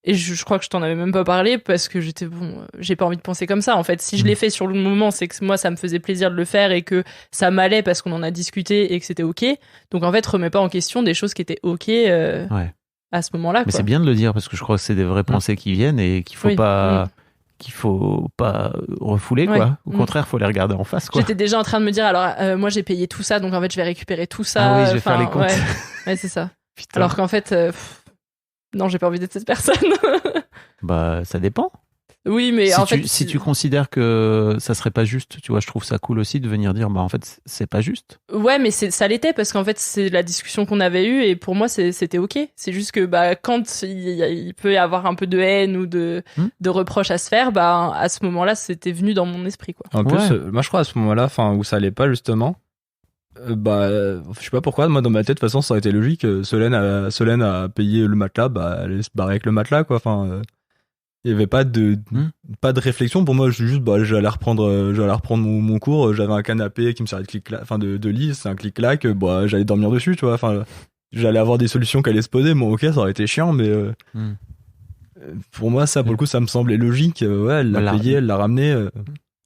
Et je crois que je t'en avais même pas parlé parce que j'ai pas envie de penser comme ça. En fait, si je l'ai fait sur le moment, c'est que moi, ça me faisait plaisir de le faire et que ça m'allait parce qu'on en a discuté et que c'était OK. Donc, en fait, remets pas en question des choses qui étaient OK à ce moment-là. Mais c'est bien de le dire parce que je crois que c'est des vraies pensées qui viennent et qu'il faut pas refouler, quoi. Au contraire, faut les regarder en face, quoi. J'étais déjà en train de me dire, alors, moi, j'ai payé tout ça, donc en fait, je vais récupérer tout ça. Ah oui, je vais faire les comptes. Ouais, c'est ça. Putain. Alors qu'en fait, non, j'ai pas envie d'être cette personne. Bah, ça dépend. Oui, mais si tu considères que ça serait pas juste, tu vois, je trouve ça cool aussi de venir dire, bah, en fait, c'est pas juste. Ouais, mais ça l'était parce qu'en fait, c'est la discussion qu'on avait eue et pour moi, c'était OK. C'est juste que, quand il peut y avoir un peu de haine ou de reproches à se faire, à ce moment-là, c'était venu dans mon esprit, quoi. En plus, moi, je crois à ce moment-là, où ça allait pas, justement, je sais pas pourquoi, moi, dans ma tête, de toute façon, ça aurait été logique. Solène a payé le matelas, elle allait se barrer avec le matelas, quoi. Il y avait pas de réflexion pour moi. Juste j'allais reprendre mon cours. J'avais un canapé qui me servait de lit. C'est un clic-clac. J'allais dormir dessus, tu vois. Enfin, j'allais avoir des solutions qui allaient se poser. Bon, ok, ça aurait été chiant, mais pour moi, ça, pour le coup, ça me semblait logique. Elle l'a payé, elle l'a ramené.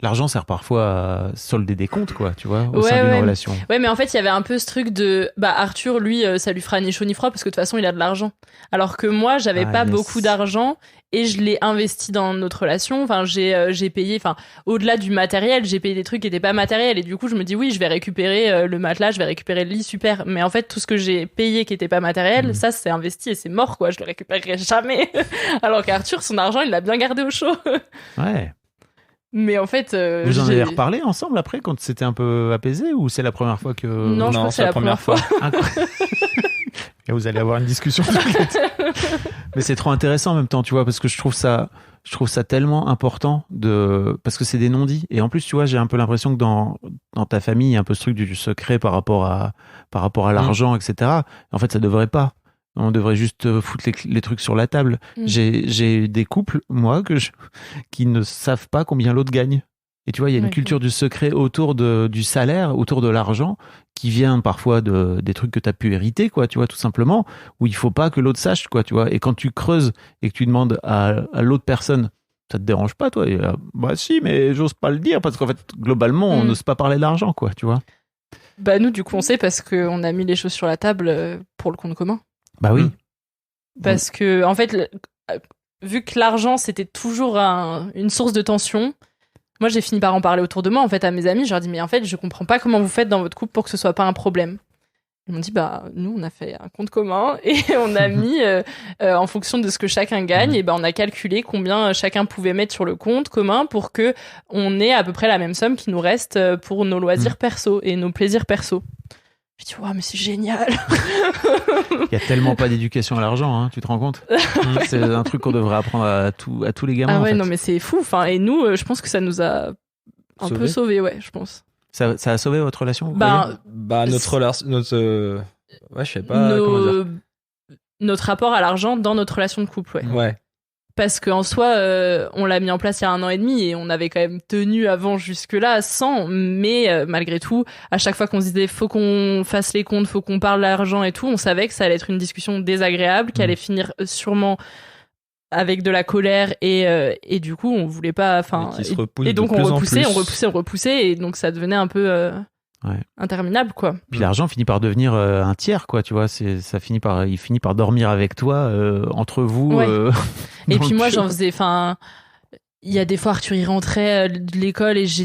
L'argent sert parfois à solder des comptes, quoi, tu vois, au sein d'une relation. Ouais, mais en fait, il y avait un peu ce truc de... Arthur, lui, ça lui fera ni chaud ni froid parce que de toute façon, il a de l'argent. Alors que moi, j'avais pas beaucoup d'argent et je l'ai investi dans notre relation. Enfin, j'ai payé... Enfin, au-delà du matériel, j'ai payé des trucs qui étaient pas matériels. Et du coup, je me dis, oui, je vais récupérer le matelas, je vais récupérer le lit, super. Mais en fait, tout ce que j'ai payé qui était pas matériel, ça, c'est investi et c'est mort, quoi. Je le récupérerai jamais. Alors qu'Arthur, son argent, il l'a bien gardé au chaud. Ouais. Mais en fait... Vous en avez reparlé ensemble après, quand c'était un peu apaisé, ou c'est la première fois que... Non, je crois que c'est la première fois. Et vous allez avoir une discussion. Mais c'est trop intéressant en même temps, tu vois, parce que je trouve ça tellement important parce que c'est des non-dits. Et en plus, tu vois, j'ai un peu l'impression que dans ta famille, il y a un peu ce truc du secret par rapport à l'argent, etc. En fait, ça devrait pas. On devrait juste foutre les trucs sur la table. J'ai des couples, moi, qui ne savent pas combien l'autre gagne. Et tu vois, il y a une culture du secret autour du salaire, autour de l'argent, qui vient parfois des trucs que tu as pu hériter, quoi, tu vois, tout simplement, où il faut pas que l'autre sache, quoi, tu vois. Et quand tu creuses et que tu demandes à l'autre personne, ça te dérange pas, toi? Et là, bah si, mais j'ose pas le dire, parce qu'en fait, globalement, on n'ose pas parler d'argent, quoi, tu vois. Bah nous, du coup, on sait parce qu'on a mis les choses sur la table pour le compte commun. Bah oui. Parce que, en fait, vu que l'argent, c'était toujours une source de tension, moi, j'ai fini par en parler autour de moi, en fait, à mes amis. Je leur dis, mais en fait, je comprends pas comment vous faites dans votre couple pour que ce soit pas un problème. Ils m'ont dit, nous, on a fait un compte commun et on a mis, en fonction de ce que chacun gagne, et on a calculé combien chacun pouvait mettre sur le compte commun pour que on ait à peu près la même somme qui nous reste pour nos loisirs perso et nos plaisirs perso. Je dis, mais c'est génial. Il y a tellement pas d'éducation à l'argent, hein, tu te rends compte? C'est un truc qu'on devrait apprendre à tous les gamins. Ah ouais, en fait. non, mais c'est fou. Enfin, et nous, je pense que ça nous a un peu sauvés, ouais, je pense. Ça a sauvé votre relation? Notre relation, ouais, je sais pas comment dire. Notre rapport à l'argent dans notre relation de couple, ouais. Ouais. Parce qu'en soi, on l'a mis en place il y a 1 an et demi et on avait quand même tenu avant jusque-là sans, mais malgré tout, à chaque fois qu'on se disait faut qu'on fasse les comptes, faut qu'on parle d'argent et tout, on savait que ça allait être une discussion désagréable, qui allait finir sûrement avec de la colère et du coup on voulait pas, et donc on repoussait et donc ça devenait un peu interminable, quoi. Puis l'argent finit par devenir un tiers, quoi, tu vois, il finit par dormir avec toi entre vous. Et puis moi j'en faisais, il y a des fois Arthur il rentrait de l'école et je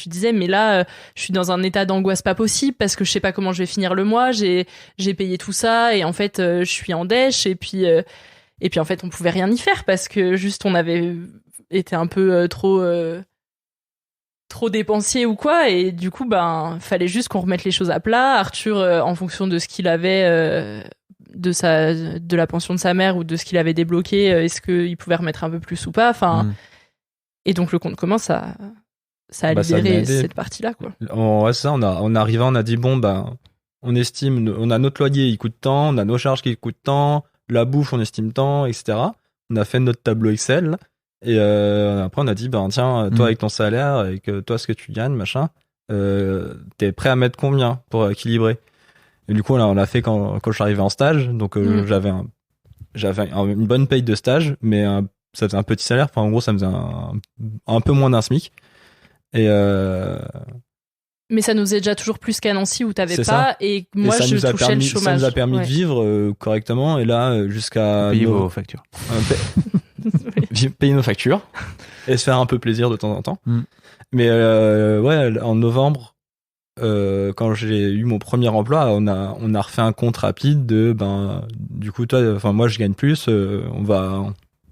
disais mais là je suis dans un état d'angoisse pas possible parce que je sais pas comment je vais finir le mois, j'ai payé tout ça et en fait je suis en dèche et puis en fait on pouvait rien y faire parce que juste on avait été un peu trop dépensier ou quoi, et du coup fallait juste qu'on remette les choses à plat. Arthur en fonction de ce qu'il avait de la pension de sa mère ou de ce qu'il avait débloqué, est-ce qu'il pouvait remettre un peu plus ou pas, et donc le compte commun ça a libéré cette partie-là, quoi. Ouais, ça, on arrivait, on a dit on estime, on a notre loyer, il coûte tant, on a nos charges qui coûtent tant, la bouffe on estime tant, etc. On a fait notre tableau Excel. Et après, on a dit, tiens, toi, avec ton salaire, avec toi, ce que tu gagnes, machin, t'es prêt à mettre combien pour équilibrer? Et du coup, on l'a fait quand je suis arrivé en stage. Donc, j'avais une bonne paye de stage, mais ça faisait un petit salaire. Enfin, en gros, ça me faisait un peu moins d'un SMIC. Et mais ça nous est déjà toujours plus qu'à Nancy où t'avais pas, ça. Et moi, je touchais le chômage. Ça nous a permis de vivre correctement. Et là, jusqu'à... Payer vos factures. Payer nos factures et se faire un peu plaisir de temps en temps. Mais en novembre, quand j'ai eu mon premier emploi, on a refait un compte rapide de du coup moi je gagne plus,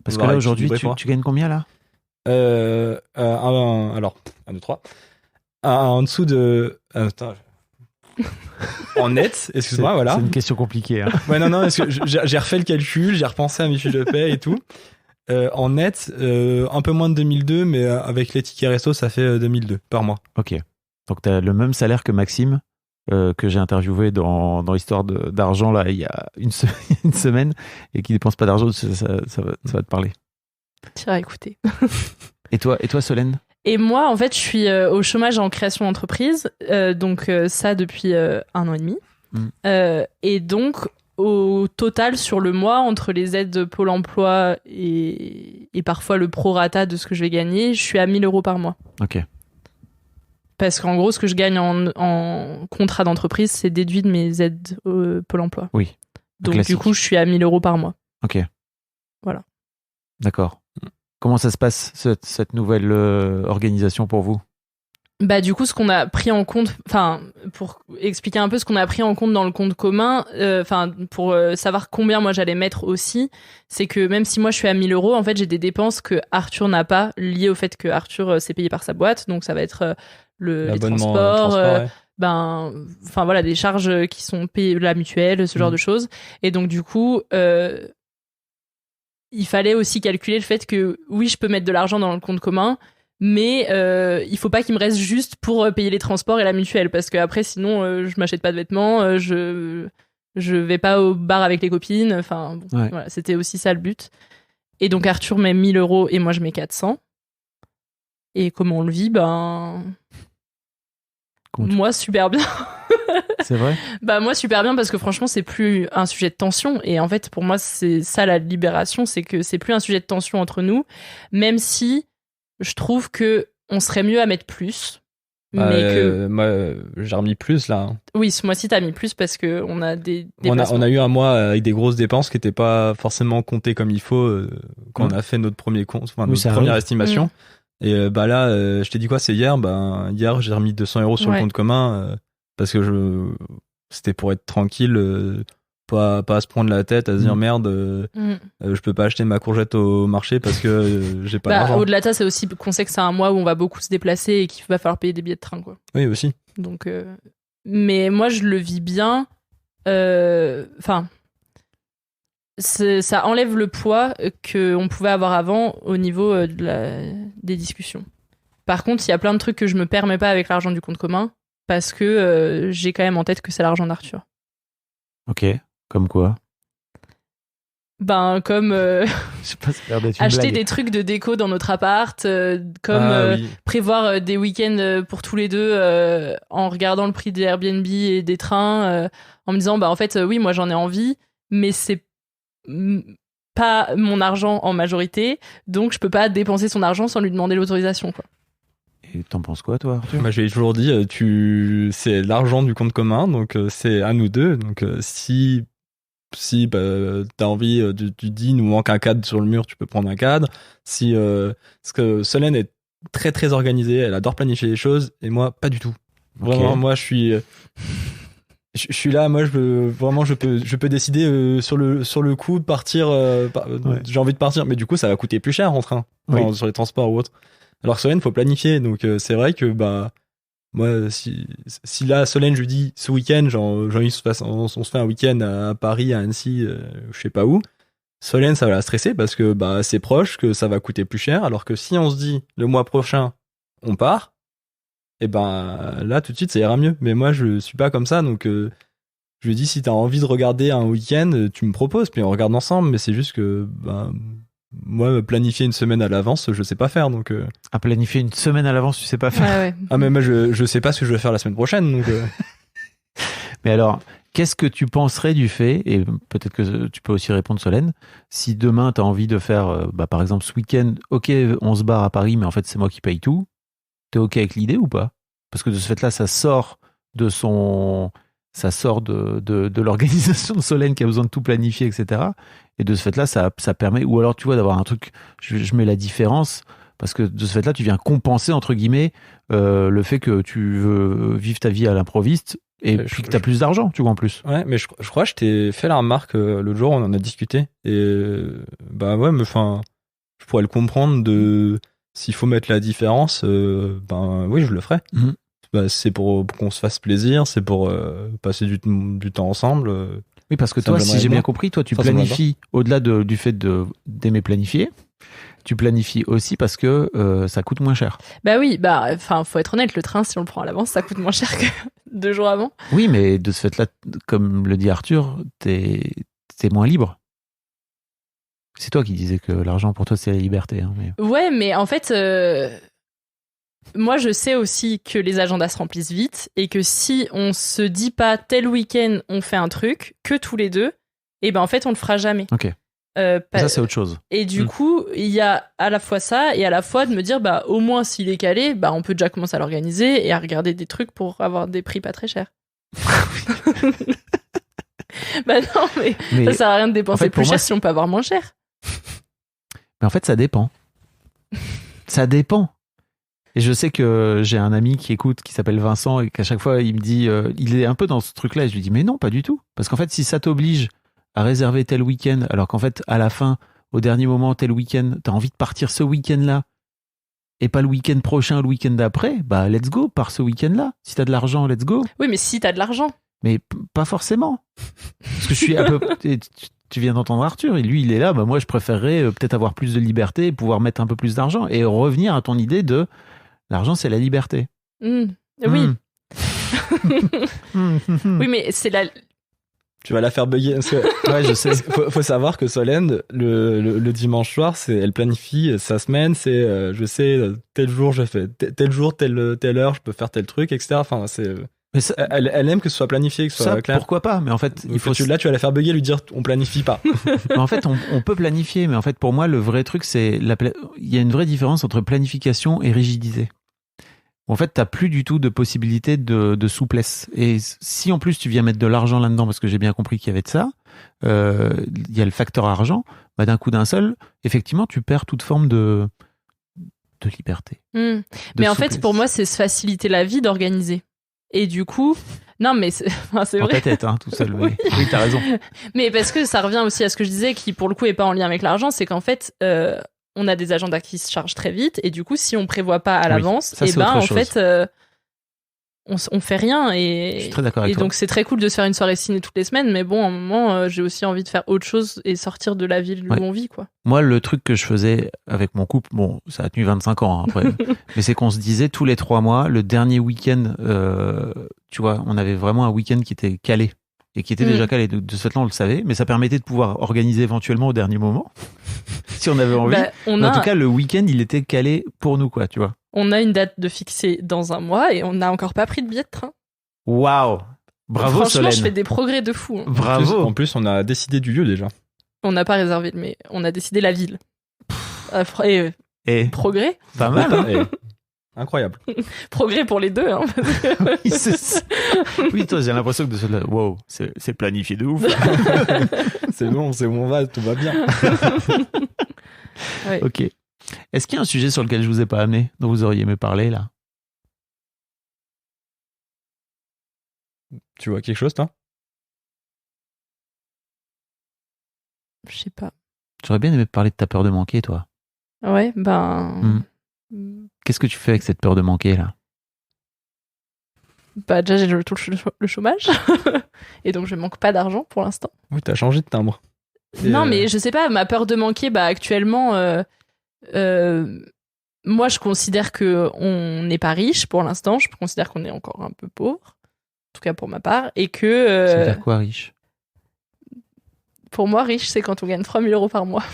parce que là aujourd'hui tu gagnes combien là? Alors 1, 2, 3 en dessous de en net, excuse-moi, voilà. C'est une question compliquée, hein. Ouais, non, parce que j'ai refait le calcul, j'ai repensé à mes fiches de paie et tout. En net, un peu moins de 2002, mais avec les tickets resto, ça fait 2002 par mois. Ok. Donc, tu as le même salaire que Maxime, que j'ai interviewé dans l'histoire d'argent, là, il y a une semaine, et qui dépense pas d'argent, ça va te parler. Tire à écouter. Et toi, Solène? Et moi, en fait, je suis au chômage en création d'entreprise, donc ça depuis 1 an et demi. Et donc, au total, sur le mois, entre les aides de Pôle emploi et parfois le prorata de ce que je vais gagner, je suis à 1 000 € par mois. Ok. Parce qu'en gros, ce que je gagne en contrat d'entreprise, c'est déduit de mes aides Pôle emploi. Oui. Donc, Classique. du coup, je suis à 1 000 € par mois. Ok. Voilà. D'accord. Comment ça se passe, cette nouvelle organisation pour vous? Bah, du coup, ce qu'on a pris en compte, enfin, pour expliquer un peu ce qu'on a pris en compte dans le compte commun, pour savoir combien moi j'allais mettre aussi, c'est que même si moi je suis à 1 000 €, en fait, j'ai des dépenses que Arthur n'a pas, liées au fait que Arthur s'est payé par sa boîte. Donc, ça va être les L'abonnement, transports, ouais. enfin voilà, des charges qui sont payées, la mutuelle, ce genre de choses. Et donc, du coup, il fallait aussi calculer le fait que oui, je peux mettre de l'argent dans le compte commun, mais il faut pas qu'il me reste juste pour payer les transports et la mutuelle, parce que après sinon je m'achète pas de vêtements, je vais pas au bar avec les copines, enfin bon, Ouais. voilà, c'était aussi ça le but. Et donc Arthur met 1 000 € et moi je mets 400. Et comment on le vit, moi super bien. C'est vrai? Bah moi super bien, parce que franchement c'est plus un sujet de tension, et en fait pour moi c'est ça la libération, c'est que c'est plus un sujet de tension entre nous, même si je trouve que on serait mieux à mettre plus, mais que Moi, j'ai remis plus là. oui, ce mois-ci t'as mis plus parce que on a des On déplacements. a eu un mois avec des grosses dépenses qui n'étaient pas forcément comptées comme il faut quand on a fait notre premier compte, enfin Oui, notre ça première arrive. estimation. Et là, je t'ai dit quoi, c'est hier. Hier, j'ai remis 200 € sur le Ouais. compte commun parce que c'était pour être tranquille, pas à se prendre la tête, à se dire merde, je peux pas acheter ma courgette au marché parce que j'ai pas d'argent. Au-delà de ça, c'est aussi qu'on sait que c'est un mois où on va beaucoup se déplacer et qu'il va falloir payer des billets de train, quoi. Oui, aussi. Donc, mais moi, je le vis bien. Enfin, ça enlève le poids qu'on pouvait avoir avant au niveau des discussions. Par contre, il y a plein de trucs que je me permets pas avec l'argent du compte commun, parce que j'ai quand même en tête que c'est l'argent d'Arthur. Ok. Comme quoi? Comme Je sais pas, ça a l'air d'être une acheter blague. des trucs de déco dans notre appart, comme Oui. prévoir des week-ends pour tous les deux en regardant le prix des Airbnb et des trains, en me disant en fait oui, moi j'en ai envie, mais c'est pas mon argent en majorité, donc je peux pas dépenser son argent sans lui demander l'autorisation, quoi. Et t'en penses quoi, toi, Arthur? Moi, j'ai toujours dit, c'est l'argent du compte commun, donc c'est à nous deux. Donc si t'as envie, tu dis, nous manque un cadre sur le mur, tu peux prendre un cadre. Parce que Solène est très très organisée, elle adore planifier les choses, et moi pas du tout. Vraiment, moi je suis là, moi je peux décider sur le coup de partir. J'ai envie de partir, mais du coup ça va coûter plus cher en train, sur les transports ou autre. Alors Solène, faut planifier, donc c'est vrai que moi, si là, Solène, je lui dis ce week-end, on se fait un week-end à Paris, à Annecy, je sais pas où. Solène, ça va la stresser parce que c'est proche, que ça va coûter plus cher. Alors que si on se dit le mois prochain, on part, et là, tout de suite, ça ira mieux. Mais moi, je suis pas comme ça, donc je lui dis si t'as envie de regarder un week-end, tu me proposes, puis on regarde ensemble. Mais c'est juste que moi, planifier une semaine à l'avance, je sais pas faire, donc. À planifier une semaine à l'avance, tu sais pas faire. Ouais. Ah, mais moi, je sais pas ce que je vais faire la semaine prochaine, donc. Mais alors, qu'est-ce que tu penserais du fait, et peut-être que tu peux aussi répondre, Solène, si demain tu as envie de faire, par exemple, ce week-end, ok, on se barre à Paris, mais en fait, c'est moi qui paye tout, t'es ok avec l'idée ou pas? Parce que de ce fait-là, ça sort de l'organisation de Solène qui a besoin de tout planifier, etc. Et de ce fait-là, ça permet, ou alors tu vois, d'avoir un truc, je mets la différence, parce que de ce fait-là, tu viens compenser, entre guillemets, le fait que tu veux vivre ta vie à l'improviste, et puis que tu as plus d'argent, tu vois, en plus. Ouais, mais je crois que je t'ai fait la remarque l'autre jour, on en a discuté. Et ouais, mais je pourrais le comprendre s'il faut mettre la différence, oui, je le ferai. C'est pour qu'on se fasse plaisir, c'est pour passer du temps ensemble. Oui, parce que toi, si j'ai bien compris, toi, tu planifies au-delà du fait d'aimer planifier. Tu planifies aussi parce que ça coûte moins cher. Bah oui, faut être honnête, le train, si on le prend à l'avance, ça coûte moins cher que 2 jours avant. Oui, mais de ce fait-là, comme le dit Arthur, t'es moins libre. C'est toi qui disais que l'argent pour toi c'est la liberté. Hein, mais... Ouais, mais en fait, moi je sais aussi que les agendas se remplissent vite et que si on se dit pas tel week-end on fait un truc, que tous les deux, et ben en fait on le fera jamais. Ok. Ça c'est autre chose. Et du coup, il y a à la fois ça et à la fois de me dire, bah au moins s'il est calé, bah on peut déjà commencer à l'organiser et à regarder des trucs pour avoir des prix pas très chers. Bah non, mais ça sert à rien de dépenser en fait, plus cher moi, si on peut avoir moins cher. Mais en fait, ça dépend. Ça dépend. Et je sais que j'ai un ami qui écoute, qui s'appelle Vincent, et qu'à chaque fois, il me dit, il est un peu dans ce truc-là, et je lui dis, mais non, pas du tout. Parce qu'en fait, si ça t'oblige à réserver tel week-end, alors qu'en fait, à la fin, au dernier moment, tel week-end, t'as envie de partir ce week-end-là, et pas le week-end prochain, le week-end d'après, bah, let's go, par ce week-end-là. Si t'as de l'argent, let's go. Oui, mais si t'as de l'argent. Mais pas forcément. Parce que je suis un peu... Tu viens d'entendre Arthur, et lui, il est là, bah moi, je préférerais peut-être avoir plus de liberté et pouvoir mettre un peu plus d'argent. Et revenir à ton idée de l'argent, c'est la liberté. Oui. Oui, mais c'est la... Tu vas la faire bugger. Parce que, Ouais, je sais. faut savoir que Solène, le dimanche soir, elle planifie sa semaine. C'est, je sais, tel jour, je fais tel jour, telle heure, je peux faire tel truc, etc. Enfin, c'est... Mais ça, elle aime que ce soit planifié, que ce soit ça, clair. pourquoi pas? Mais en fait, il faut... Là, tu vas la faire bugger, lui dire on planifie pas. Mais en fait, on peut planifier, mais en fait, pour moi, le vrai truc, c'est... Il y a une vraie différence entre planification et rigidité. En fait, t'as plus du tout de possibilité de souplesse. Et si en plus tu viens mettre de l'argent là-dedans, parce que j'ai bien compris qu'il y avait de ça, il y a le facteur argent, bah d'un coup d'un seul, effectivement, tu perds toute forme de liberté. Mais en fait, pour moi, c'est se faciliter la vie d'organiser. Et du coup, non, mais c'est Dans vrai. ta tête, hein, tout seul. Oui, oui, t'as raison. Mais parce que ça revient aussi à ce que je disais, qui pour le coup est pas en lien avec l'argent, c'est qu'en fait, on a des agendas qui se chargent très vite, et du coup, si on prévoit pas à l'avance, ça, et c'est ben autre en chose. fait, on fait rien. Et Je suis très d'accord avec et toi. donc c'est très cool de se faire une soirée ciné toutes les semaines, mais bon, à un moment, j'ai aussi envie de faire autre chose et sortir de la ville où Ouais. on vit, quoi. Moi, le truc que je faisais avec mon couple, bon, ça a tenu 25 ans hein, après, mais c'est qu'on se disait tous les 3 mois, le dernier week-end, tu vois, on avait vraiment un week-end qui était calé et qui était déjà calé. De ce fait-là, on le savait, mais ça permettait de pouvoir organiser éventuellement au dernier moment, si on avait envie. Bah, Mais en tout cas, le week-end, il était calé pour nous, quoi, tu vois. on a une date de fixée dans un mois et on n'a encore pas pris de billet de train. Waouh! Bravo, Franchement, Solène. je fais des progrès de fou. Hein. Bravo! En plus, on a décidé du lieu déjà. On n'a pas réservé, mais on a décidé la ville. Et, Et progrès pas mal, hein? Et- Incroyable. Progrès pour les deux. Hein. Oui, oui, toi, j'ai l'impression que de cela, wow, c'est planifié de ouf. C'est bon, c'est où on va, tout va bien. Ouais. Ok. Est-ce qu'il y a un sujet sur lequel je vous ai pas amené, dont vous auriez aimé parler, là? Tu vois quelque chose, toi? Je sais pas. J'aurais bien aimé parler de ta peur de manquer, toi. Ouais, ben... Qu'est-ce que tu fais avec cette peur de manquer, là? Bah déjà, j'ai le chômage. Et donc, je manque pas d'argent pour l'instant. Oui, t'as changé de timbre. Et, Non, mais je sais pas, ma peur de manquer, bah actuellement... moi, je considère qu'on n'est pas riche pour l'instant. Je considère qu'on est encore un peu pauvre. En tout cas, pour ma part. Et que... Ça veut dire quoi, riche? Pour moi, riche, c'est quand on gagne 3 000 euros par mois.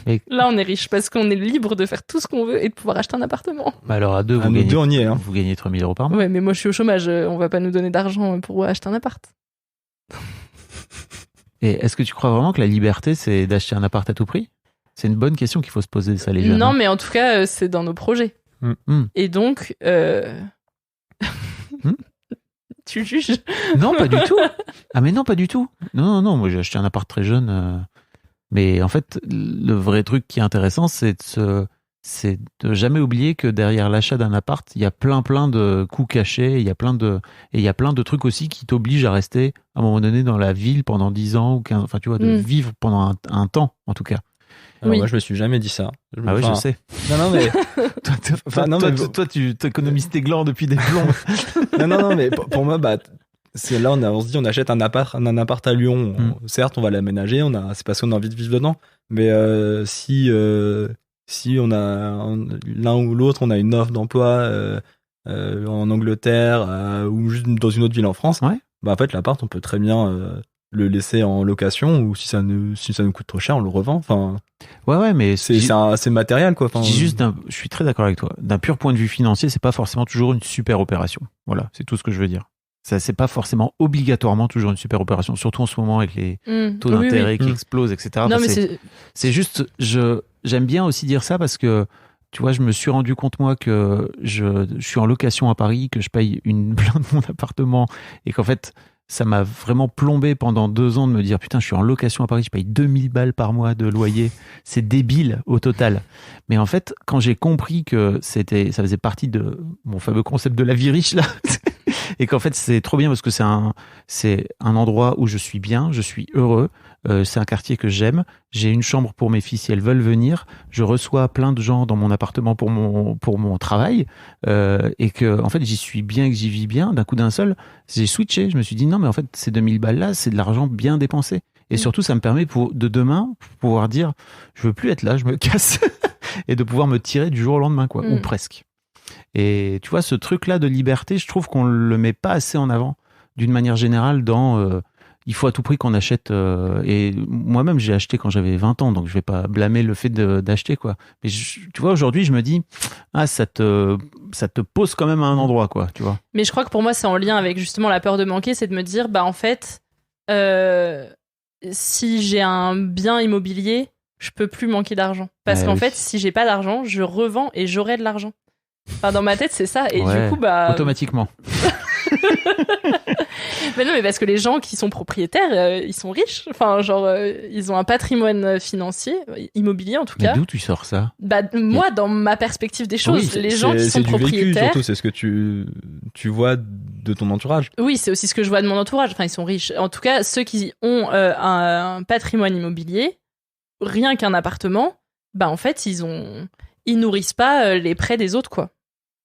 Et- Là, on est riche parce qu'on est libre de faire tout ce qu'on veut et de pouvoir acheter un appartement. Bah alors, à deux, nous deux, on y est. Hein. vous gagnez 3 000 euros par mois. Ouais, mais moi, je suis au chômage. On va pas nous donner d'argent pour acheter un appart. Et est-ce que tu crois vraiment que la liberté, c'est d'acheter un appart à tout prix? C'est une bonne question qu'il faut se poser, ça, les jeunes. Non, hein. mais en tout cas, c'est dans nos projets. Et donc... Tu juges? Non, pas du tout. Ah, mais non, pas du tout. Non, moi, j'ai acheté un appart très jeune. Mais en fait, le vrai truc qui est intéressant, c'est de jamais oublier que derrière l'achat d'un appart, il y a plein de coûts cachés, il y a plein de trucs aussi qui t'obligent à rester à un moment donné dans la ville pendant 10 ans ou 15, enfin tu vois, de vivre pendant un temps en tout cas. Alors Oui. moi, je me suis jamais dit ça. Ah oui, je sais. Non, mais... Toi, tu t'économises tes glands depuis des plombs. non, mais pour moi, bah, c'est là, on se dit, on achète un appart à Lyon. Certes, on va l'aménager, c'est parce qu'on a envie de vivre dedans. Mais si on a l'un ou l'autre, on a une offre d'emploi en Angleterre ou juste dans une autre ville en France, Ouais. bah en fait, l'appart, on peut très bien le laisser en location, ou si ça nous coûte trop cher, on le revend. Enfin, Ouais, mais c'est matériel, quoi. Enfin, je dis juste, je suis très d'accord avec toi. D'un pur point de vue financier, c'est pas forcément toujours une super opération. Voilà, c'est tout ce que je veux dire. Ça, c'est pas forcément obligatoirement toujours une super opération, surtout en ce moment avec les taux d'intérêt qui explosent, etc. Non, Enfin, mais c'est juste, j'aime bien aussi dire ça parce que, tu vois, je me suis rendu compte, moi, que je suis en location à Paris, que je paye une blinde de mon appartement et qu'en fait, ça m'a vraiment plombé pendant 2 ans de me dire, putain, je suis en location à Paris, je paye 2000 balles par mois de loyer. C'est débile au total. Mais en fait, quand j'ai compris que ça faisait partie de mon fameux concept de la vie riche, là, et qu'en fait, c'est trop bien parce que c'est un endroit où je suis bien, je suis heureux. C'est un quartier que j'aime. J'ai une chambre pour mes filles si elles veulent venir. Je reçois plein de gens dans mon appartement pour mon travail. Et que, en fait, j'y suis bien et que j'y vis bien. D'un coup d'un seul, j'ai switché. Je me suis dit, non, mais en fait, ces 2000 balles-là, c'est de l'argent bien dépensé. Et surtout, ça me permet de demain pouvoir dire, je veux plus être là, je me casse. Et de pouvoir me tirer du jour au lendemain, quoi. Ou presque. Et tu vois, ce truc-là de liberté, je trouve qu'on le met pas assez en avant, d'une manière générale, dans il faut à tout prix qu'on achète. Et moi-même, j'ai acheté quand j'avais 20 ans, donc je vais pas blâmer le fait d'acheter, quoi. Mais tu vois, aujourd'hui, je me dis, ça te pose quand même à un endroit, quoi, tu vois. Mais je crois que pour moi, c'est en lien avec justement la peur de manquer, c'est de me dire, en fait, si j'ai un bien immobilier, je peux plus manquer d'argent. Parce qu'en fait, si j'ai pas d'argent, je revends et j'aurai de l'argent. Enfin, dans ma tête, c'est ça. Et du coup, automatiquement. Mais non, mais parce que les gens qui sont propriétaires, ils sont riches. Enfin, genre, ils ont un patrimoine financier, immobilier en tout cas. Mais d'où tu sors ça ? Moi, dans ma perspective des choses, les gens qui sont propriétaires. C'est du vécu, surtout, c'est ce que tu vois de ton entourage. Oui, c'est aussi ce que je vois de mon entourage. Enfin, ils sont riches. En tout cas, ceux qui ont un patrimoine immobilier, rien qu'un appartement, en fait, ils nourrissent pas les prêts des autres, quoi.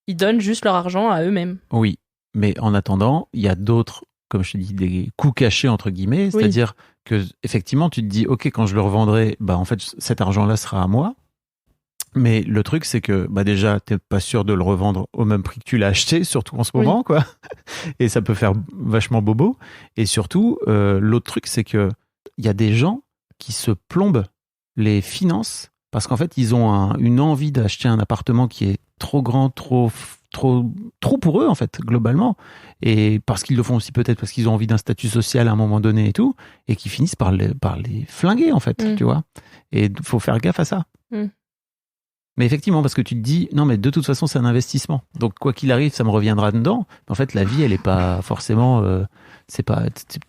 Ils donnent juste leur argent à eux-mêmes. Oui, mais en attendant, il y a d'autres, comme je te dis, des coûts cachés, entre guillemets. C'est-à-dire que, effectivement, tu te dis, OK, quand je le revendrai, en fait, cet argent-là sera à moi. Mais le truc, c'est que, déjà, t'es pas sûr de le revendre au même prix que tu l'as acheté, surtout en ce moment, quoi. Et ça peut faire vachement bobo. Et surtout, l'autre truc, c'est que il y a des gens qui se plombent les finances parce qu'en fait, ils ont une envie d'acheter un appartement qui est trop grand, trop pour eux, en fait, globalement. Et parce qu'ils le font aussi peut-être parce qu'ils ont envie d'un statut social à un moment donné et tout, et qui finissent par les flinguer, en fait, tu vois. Et il faut faire gaffe à ça. Mais effectivement, parce que tu te dis, non, mais de toute façon, c'est un investissement. Donc, quoi qu'il arrive, ça me reviendra dedans. Mais en fait, la vie, elle est pas forcément,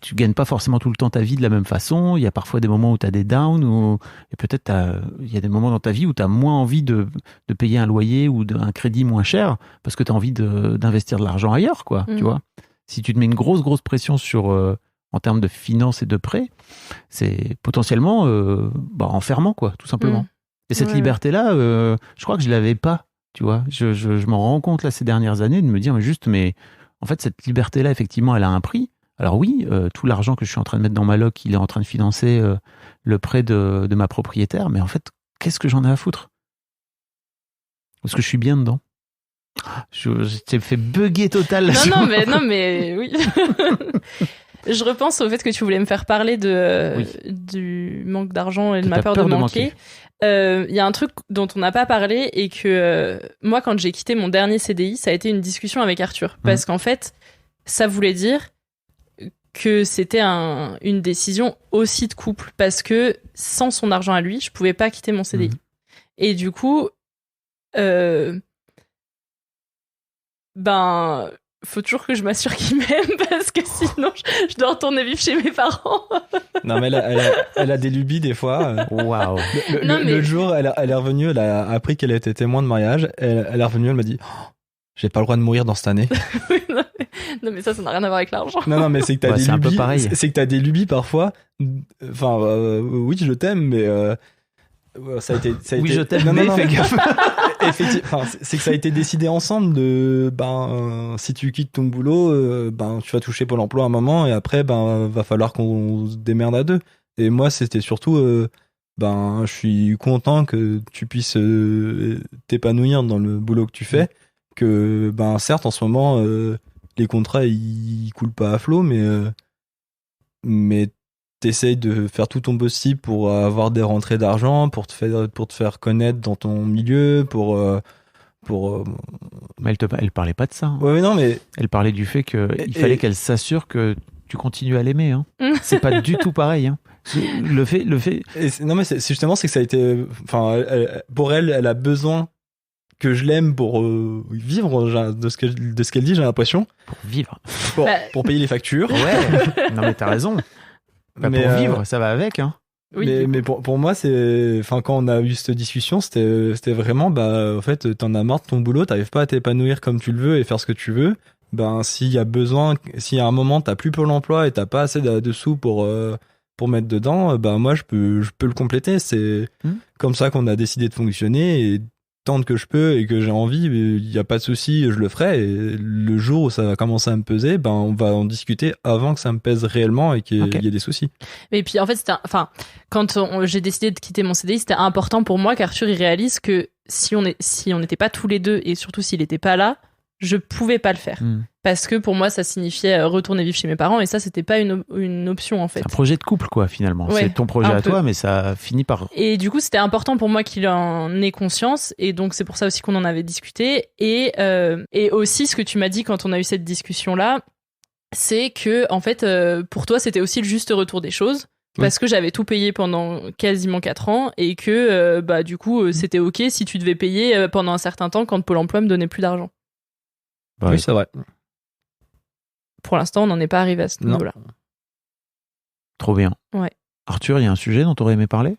tu gagnes pas forcément tout le temps ta vie de la même façon. Il y a parfois des moments où tu as des downs, et peut-être il y a des moments dans ta vie où tu as moins envie de payer un loyer ou un crédit moins cher parce que tu as envie d'investir de l'argent ailleurs, quoi, tu vois. Si tu te mets une grosse pression en termes de finances et de prêts, c'est potentiellement, enfermant, quoi, tout simplement. Et cette liberté-là, je crois que je l'avais pas, tu vois. Je m'en rends compte là ces dernières années de me dire, mais en fait, cette liberté-là, effectivement, elle a un prix. Alors oui, tout l'argent que je suis en train de mettre dans ma loc, il est en train de financer le prêt de ma propriétaire. Mais en fait, qu'est-ce que j'en ai à foutre ? Parce que je suis bien dedans. Je t'ai fait bugger total. Non, mais oui. Je repense au fait que tu voulais me faire parler du manque d'argent et de ma peur de manquer. Il y a un truc dont on n'a pas parlé et que moi, quand j'ai quitté mon dernier CDI, ça a été une discussion avec Arthur. Parce qu'en fait, ça voulait dire que c'était une décision aussi de couple. Parce que sans son argent à lui, je pouvais pas quitter mon CDI. Et du coup, faut toujours que je m'assure qu'il m'aime parce que sinon je dois retourner vivre chez mes parents. Non, mais elle a des lubies des fois. Waouh. Le jour, elle est revenue, elle a appris qu'elle était témoin de mariage. Elle est revenue, elle m'a dit, j'ai pas le droit de mourir dans cette année. Non, mais ça n'a rien à voir avec l'argent. Non, mais c'est que t'as des lubies. Un peu pareil. C'est que t'as des lubies parfois. Enfin, oui, je t'aime, mais ça a été. Oui, je t'aime, mais fais gaffe. Effectivement, c'est que ça a été décidé ensemble de si tu quittes ton boulot, tu vas toucher Pôle emploi un moment et après va falloir qu'on se démerde à deux. Et moi c'était surtout je suis content que tu puisses t'épanouir dans le boulot que tu fais, que certes en ce moment les contrats ils coulent pas à flot, mais t'essayes de faire tout ton possible pour avoir des rentrées d'argent, pour te faire connaître dans ton milieu, pour Mais elle parlait pas de ça. Hein. ouais, non, mais Elle parlait du fait qu'il fallait qu'elle s'assure que tu continues à l'aimer. Hein. C'est pas du tout pareil. Hein. Le fait. non, mais c'est justement, c'est que ça a été, enfin, pour elle, elle a besoin que je l'aime pour vivre de ce qu'elle dit, j'ai l'impression. Pour vivre. Pour payer les factures. Ouais. Non, mais t'as raison. Bah, Mais, pour vivre, ça va avec. Hein. Oui, mais pour moi, c'est, enfin, quand on a eu cette discussion, c'était vraiment, en fait, t'en as marre de ton boulot, t'arrives pas à t'épanouir comme tu le veux et faire ce que tu veux. S'il y a un moment, t'as plus Pôle emploi et t'as pas assez de sous pour mettre dedans, moi, je peux le compléter. C'est comme ça qu'on a décidé de fonctionner et tant que je peux et que j'ai envie, il y a pas de souci, je le ferai. Et le jour où ça va commencer à me peser, on va en discuter avant que ça me pèse réellement et qu'il y ait des soucis. Et puis en fait, quand j'ai décidé de quitter mon CDI, c'était important pour moi qu'Arthur il réalise que si on n'était pas tous les deux et surtout s'il n'était pas là, je pouvais pas le faire. Parce que pour moi, ça signifiait retourner vivre chez mes parents et ça, c'était pas une option en fait. C'est un projet de couple, quoi, finalement. Ouais, c'est ton projet à toi, mais ça finit par. Et du coup, c'était important pour moi qu'il en ait conscience et donc c'est pour ça aussi qu'on en avait discuté. Et aussi, ce que tu m'as dit quand on a eu cette discussion-là, c'est que en fait, pour toi, c'était aussi le juste retour des choses. Parce que j'avais tout payé pendant quasiment 4 ans et que du coup, c'était OK si tu devais payer pendant un certain temps quand Pôle emploi me donnait plus d'argent. Ouais. Oui, c'est vrai. Pour l'instant, on n'en est pas arrivé à ce niveau-là. Trop bien. Ouais. Arthur, il y a un sujet dont tu aurais aimé parler ?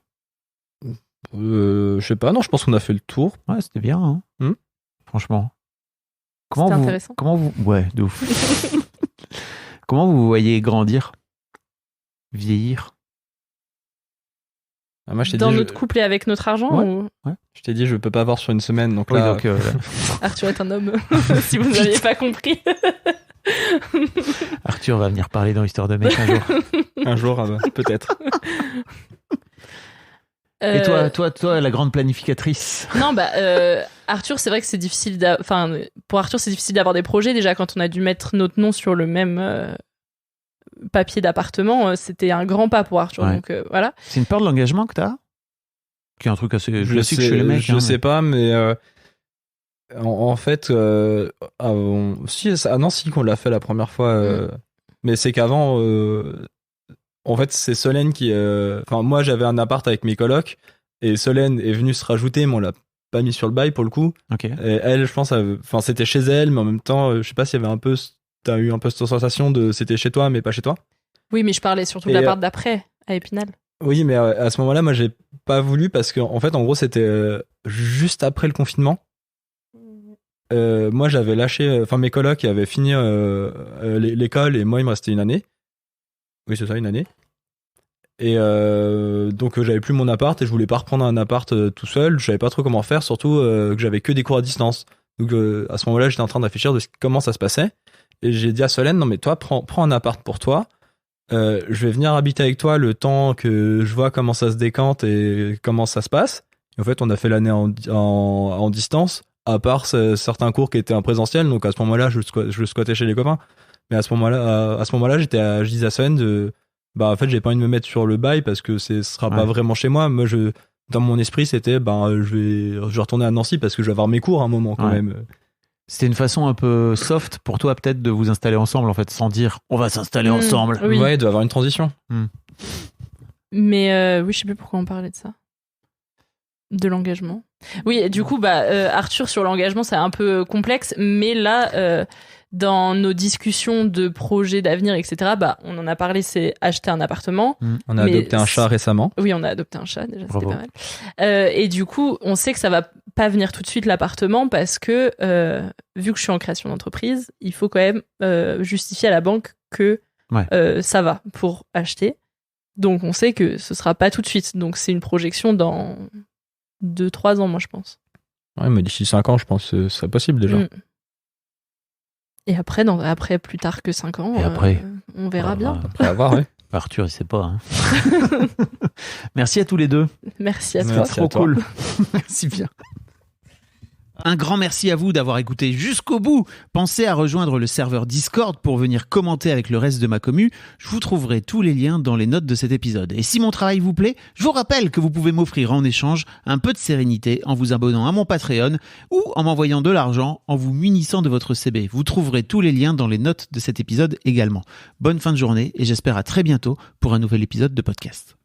Je sais pas, non, je pense qu'on a fait le tour. Ouais, c'était bien, hein. Franchement. C'était intéressant. Ouais, de ouf. Comment vous voyez grandir ? Vieillir ? Moi, je t'ai Dans dit, notre couple et avec notre argent ou... Je t'ai dit, je peux pas avoir sur une semaine, donc Oui, là. donc, Arthur est un homme, si vous n'aviez pas compris. Arthur va venir parler dans Histoire de mec un jour. Un jour, peut-être. Et toi, la grande planificatrice ? Non, Arthur, c'est vrai que c'est difficile. Pour Arthur, c'est difficile d'avoir des projets. Déjà, quand on a dû mettre notre nom sur le même papier d'appartement, c'était un grand pas pour Arthur. Ouais. Donc voilà. C'est une peur de l'engagement que t'as ? Qui est un truc assez classique chez les mecs. Je sais pas, mais en fait, si qu'on l'a fait la première fois, mais c'est qu'avant, en fait, c'est Solène qui, moi, j'avais un appart avec mes colocs et Solène est venue se rajouter, mais on l'a pas mis sur le bail pour le coup. Ok. Et elle, je pense, c'était chez elle, mais en même temps, je sais pas s'il y avait t'as eu un peu cette sensation de c'était chez toi, mais pas chez toi. Oui, mais je parlais surtout de l'appart d'après, à Épinal. Oui, mais à ce moment-là, moi, j'ai pas voulu parce qu'en fait, en gros, c'était juste après le confinement. Moi, j'avais lâché, mes colocs avaient fini l'école et moi, il me restait une année. Oui, c'est ça, une année. Et donc, j'avais plus mon appart et je voulais pas reprendre un appart tout seul. Je savais pas trop comment faire, surtout que j'avais que des cours à distance. Donc, à ce moment-là, j'étais en train de réfléchir de comment ça se passait. Et j'ai dit à Solène, non, mais toi, prends un appart pour toi. Je vais venir habiter avec toi le temps que je vois comment ça se décante et comment ça se passe. Et en fait, on a fait l'année en distance, à part certains cours qui étaient en présentiel. Donc à ce moment-là, je squattais chez les copains. Mais à ce moment-là, je disais à Solène, en fait, j'ai pas envie de me mettre sur le bail parce que ce sera pas vraiment chez moi. Moi, dans mon esprit, c'était, je vais retourner à Nancy parce que je vais avoir mes cours à un moment quand même. C'était une façon un peu soft pour toi peut-être de vous installer ensemble en fait, sans dire on va s'installer ensemble. Oui. Ouais, il doit y avoir une transition. Mais oui, je sais plus pourquoi on parlait de ça. De l'engagement. Oui, et du coup, Arthur, sur l'engagement, c'est un peu complexe, mais là, dans nos discussions de projets d'avenir, etc., on en a parlé, c'est acheter un appartement. On a adopté un chat récemment. Oui, on a adopté un chat, déjà, Bravo. c'était pas mal. Et du coup, on sait que ça va pas venir tout de suite l'appartement parce que, vu que je suis en création d'entreprise, il faut quand même justifier à la banque que ça va pour acheter. Donc, on sait que ce sera pas tout de suite. Donc, c'est une projection dans 2-3 ans, moi, je pense. Ouais, mais d'ici 5 ans, je pense que ce serait possible déjà. Et après, plus tard que 5 ans, et après, on verra bien. Après avoir, ouais. Arthur, il sait pas. Hein. Merci à tous les deux. Merci à toi. Merci Trop à toi. cool. Merci bien. Un grand merci à vous d'avoir écouté jusqu'au bout. Pensez à rejoindre le serveur Discord pour venir commenter avec le reste de ma commu. Je vous trouverai tous les liens dans les notes de cet épisode. Et si mon travail vous plaît, je vous rappelle que vous pouvez m'offrir en échange un peu de sérénité en vous abonnant à mon Patreon ou en m'envoyant de l'argent en vous munissant de votre CB. Vous trouverez tous les liens dans les notes de cet épisode également. Bonne fin de journée et j'espère à très bientôt pour un nouvel épisode de podcast.